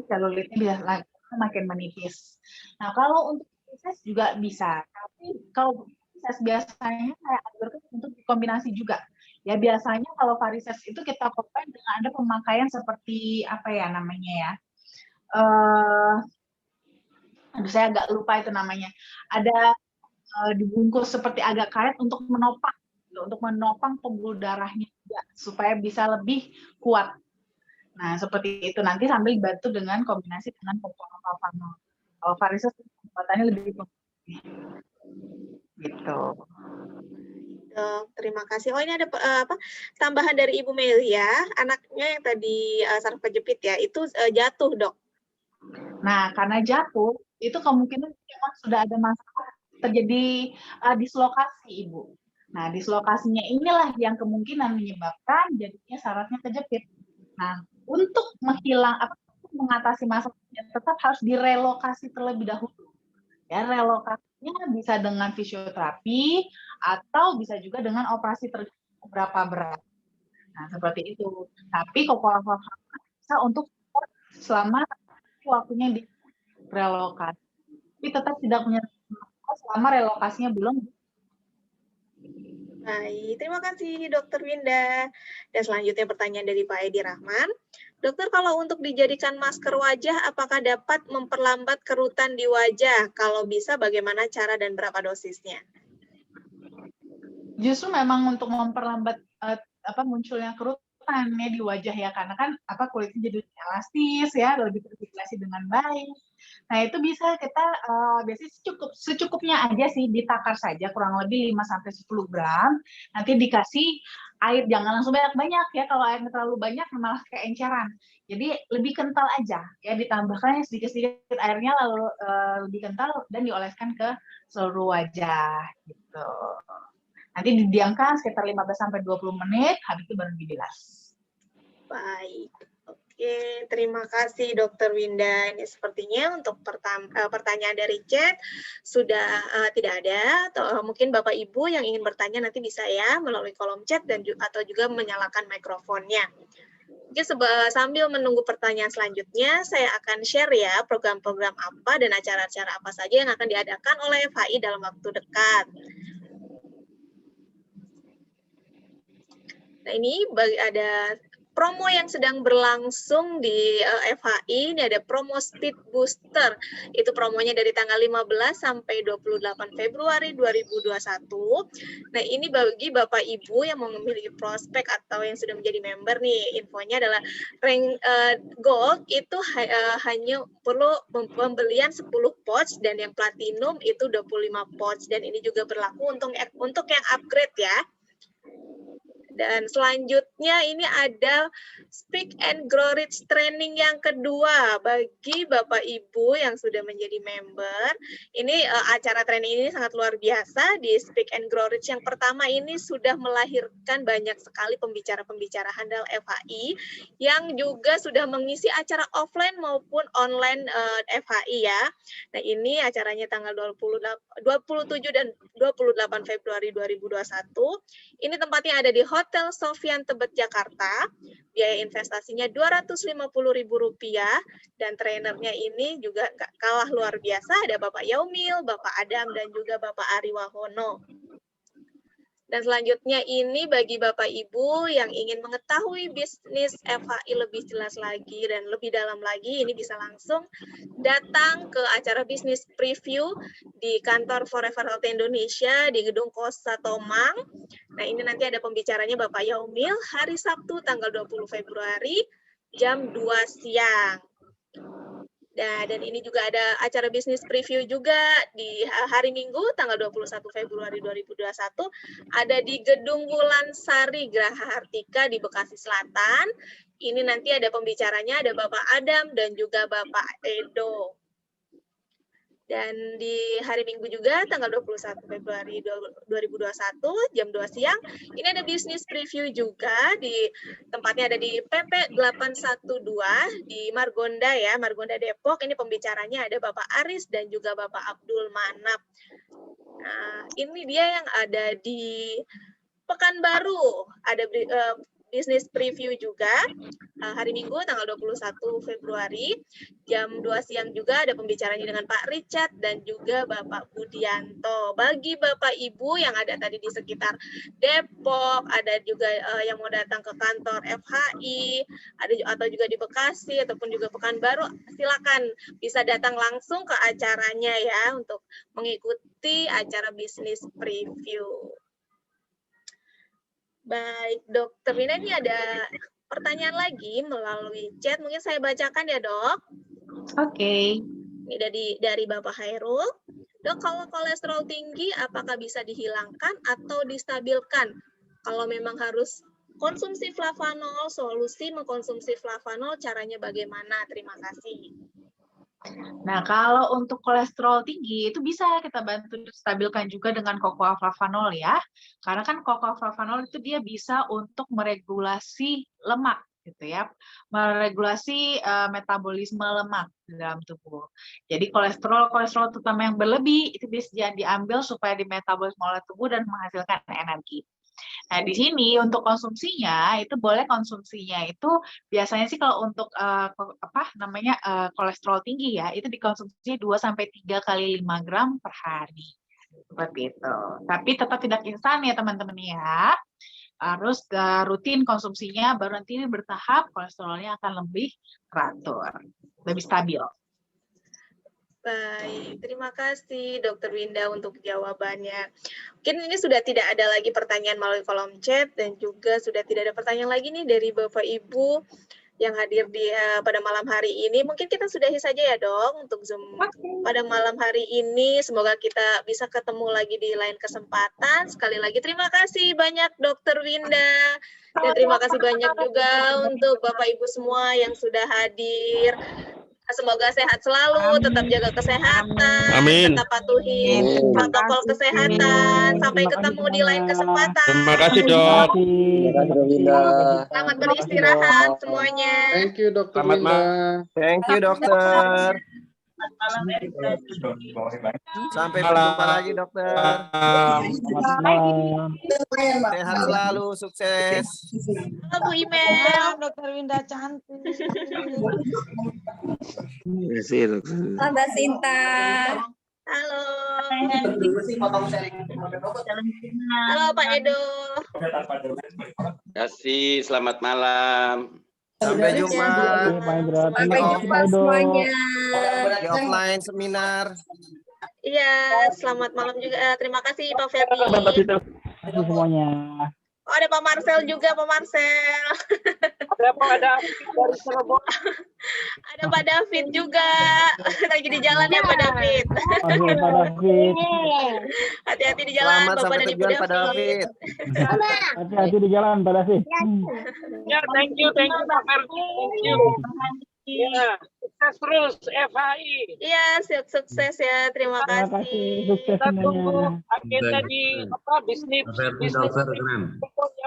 Selulitnya bisa makin menipis. Nah kalau untuk varises juga bisa, tapi kalau varises biasanya saya anjurkan untuk dikombinasi juga. Ya biasanya kalau varises itu kita combine dengan ada pemakaian seperti apa ya namanya ya? Aduh saya agak lupa itu namanya. Ada dibungkus seperti agak karet untuk menopang pembuluh darahnya juga supaya bisa lebih kuat. Nah, seperti itu nanti sambil dibantu dengan kombinasi dengan kokoalfalfanol. Kalau varises kekuatannya lebih gitu. Dok, terima kasih. Oh, ini ada tambahan dari Ibu Melia, anaknya yang tadi saraf kejepit ya, itu jatuh, Dok. Nah, karena jatuh, itu kemungkinan memang sudah ada masalah terjadi dislokasi, Ibu. Nah, dislokasinya inilah yang kemungkinan menyebabkan jadinya sarafnya kejepit. Nah, untuk mengatasi masalahnya tetap harus direlokasi terlebih dahulu. Ya, relokasinya bisa dengan fisioterapi atau bisa juga dengan operasi berapa berat. Nah, seperti itu. Tapi kokoalfalfanol bisa untuk selama waktunya direlokasi. Tapi tetap tidak punya selama relokasinya belum. Baik, terima kasih Dokter Winda. Dan selanjutnya pertanyaan dari Pak Edi Rahman. Dokter, kalau untuk dijadikan masker wajah, apakah dapat memperlambat kerutan di wajah? Kalau bisa, bagaimana cara dan berapa dosisnya? Justru memang untuk memperlambat munculnya kerutan nyaman ya di wajah ya, karena kan kulitnya jadi elastis ya, lebih tersirkulasi dengan baik. Nah, itu bisa kita biasanya secukupnya aja sih, ditakar saja kurang lebih 5-10 gram. Nanti dikasih air, jangan langsung banyak-banyak ya, kalau airnya terlalu banyak malah keenceran. Jadi lebih kental aja ya, ditambahkan sedikit-sedikit airnya, lalu lebih kental dan dioleskan ke seluruh wajah gitu. Nanti didiamkan sekitar 15-20 menit, habis itu baru dibilas. Baik. Oke, terima kasih Dr. Winda. Ini sepertinya untuk pertanyaan dari chat sudah tidak ada, atau mungkin Bapak Ibu yang ingin bertanya nanti bisa ya melalui kolom chat dan atau juga menyalakan mikrofonnya. Oke, sambil menunggu pertanyaan selanjutnya, saya akan share ya program-program apa dan acara-acara apa saja yang akan diadakan oleh FHI dalam waktu dekat. Nah, ini ada promo yang sedang berlangsung di FHI. Ini ada promo Speed Booster. Itu promonya dari tanggal 15 sampai 28 Februari 2021. Nah, ini bagi Bapak Ibu yang mau memiliki prospek atau yang sudah menjadi member nih, infonya adalah rank gold itu hanya perlu pembelian 10 pouch, dan yang platinum itu 25 pouch, dan ini juga berlaku untuk yang upgrade ya. Dan selanjutnya ini ada Speak and Grow Rich Training yang kedua bagi Bapak Ibu yang sudah menjadi member. Ini acara training ini sangat luar biasa di Speak and Grow Rich. Yang pertama ini sudah melahirkan banyak sekali pembicara-pembicara handal FHI yang juga sudah mengisi acara offline maupun online FHI ya. Nah, ini acaranya tanggal 27 dan 28 Februari 2021. Ini tempatnya ada di Hotel Sofian Tebet, Jakarta. Biaya investasinya Rp250.000 dan trainernya ini juga nggak kalah luar biasa. Ada Bapak Yaumil, Bapak Adam, dan juga Bapak Ari Wahono. Dan selanjutnya ini bagi Bapak Ibu yang ingin mengetahui bisnis FHI lebih jelas lagi dan lebih dalam lagi, ini bisa langsung datang ke acara bisnis preview di kantor Forever Health Indonesia di Gedung Kosta Tomang. Nah, ini nanti ada pembicaranya Bapak Yaumil hari Sabtu tanggal 20 Februari jam 2 siang. Dan ini juga ada acara bisnis preview juga di hari Minggu tanggal 21 Februari 2021 ada di Gedung Wulan Sari Graha Hartika di Bekasi Selatan. Ini nanti ada pembicaranya, ada Bapak Adam dan juga Bapak Edo. Dan di hari Minggu juga tanggal 21 Februari 2021 jam 2 siang ini ada bisnis preview juga, di tempatnya ada di PP 812 di Margonda ya, Margonda Depok. Ini pembicaranya ada Bapak Aris dan juga Bapak Abdul Manap. Nah, ini dia yang ada di Pekanbaru, ada bisnis preview juga hari Minggu tanggal 21 Februari jam 2 siang juga ada pembicaranya dengan Pak Richard dan juga Bapak Budianto. Bagi Bapak Ibu yang ada tadi di sekitar Depok, ada juga yang mau datang ke kantor FHI, ada atau juga di Bekasi ataupun juga Pekanbaru, silakan bisa datang langsung ke acaranya ya untuk mengikuti acara bisnis preview. Baik, Dokter Wina, ini ada pertanyaan lagi melalui chat. Mungkin saya bacakan ya, Dok. Oke. Ini dari Bapak Hairul. Dok, kalau kolesterol tinggi, apakah bisa dihilangkan atau distabilkan? Kalau memang harus konsumsi flavanol, solusi mengkonsumsi flavanol, caranya bagaimana? Terima kasih. Nah, kalau untuk kolesterol tinggi, itu bisa kita bantu stabilkan juga dengan cocoa flavanol ya. Karena kan cocoa flavanol itu dia bisa untuk meregulasi lemak, gitu ya. Meregulasi metabolisme lemak di dalam tubuh. Jadi kolesterol terutama yang berlebih, itu bisa diambil supaya dimetabolisme oleh tubuh dan menghasilkan energi. Nah, di sini untuk konsumsinya itu boleh konsumsinya itu biasanya sih kalau untuk kolesterol tinggi ya, itu dikonsumsi 2-3 kali 5 gram per hari. Seperti itu. Tapi tetap tidak instan ya teman-teman ya. Harus rutin konsumsinya, baru nanti bertahap kolesterolnya akan lebih teratur, lebih stabil. Baik, terima kasih Dokter Winda untuk jawabannya. Mungkin ini sudah tidak ada lagi pertanyaan melalui kolom chat dan juga sudah tidak ada pertanyaan lagi nih dari Bapak Ibu yang hadir di pada malam hari ini. Mungkin kita sudahi saja ya Dok untuk Zoom pada malam hari ini. Semoga kita bisa ketemu lagi di lain kesempatan. Sekali lagi terima kasih banyak Dokter Winda dan terima kasih banyak juga untuk Bapak Ibu semua yang sudah hadir. Semoga sehat selalu, tetap jaga kesehatan, Amin. tetap patuhi protokol kesehatan. Sampai ketemu di lain kesempatan. Terima kasih, Dok. Selamat beristirahat semuanya. Thank you, Dr. Selamat Winda. Thank you dokter. Sampai berjumpa lagi dokter. Sehat selalu, sukses. Halo Bu Imel. Dokter Winda cantik. Mbak Sinta. Halo. Halo Pak Edo. Kasih, selamat malam. Sampai jumpa Sampai jumpa semuanya. di offline seminar. Iya, selamat malam juga. Terima kasih Pak Ferdi. semuanya. Oh, ada Pak Marcel juga, Pak Marcel. Ada Pak David dari Cirebon. Ada Pak David juga. Lagi di jalan ya Pak David. Pak David. Hati-hati di jalan Selamat Bapak sampai dan Ibu tujuan Pak David. David. Hati-hati di jalan Pak David. Ya, thank you Pak Ferdi. Thank you. Ya, sukses terus FHI. Iya, sukses ya. Terima Terima kasih, kasih. sukses semuanya. Agenda di bisnis ya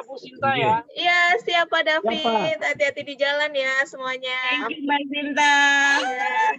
Bu Sinta ya. Iya, siap Pak David. Siap, Hati-hati di jalan ya semuanya. Mbak Sinta. Iya.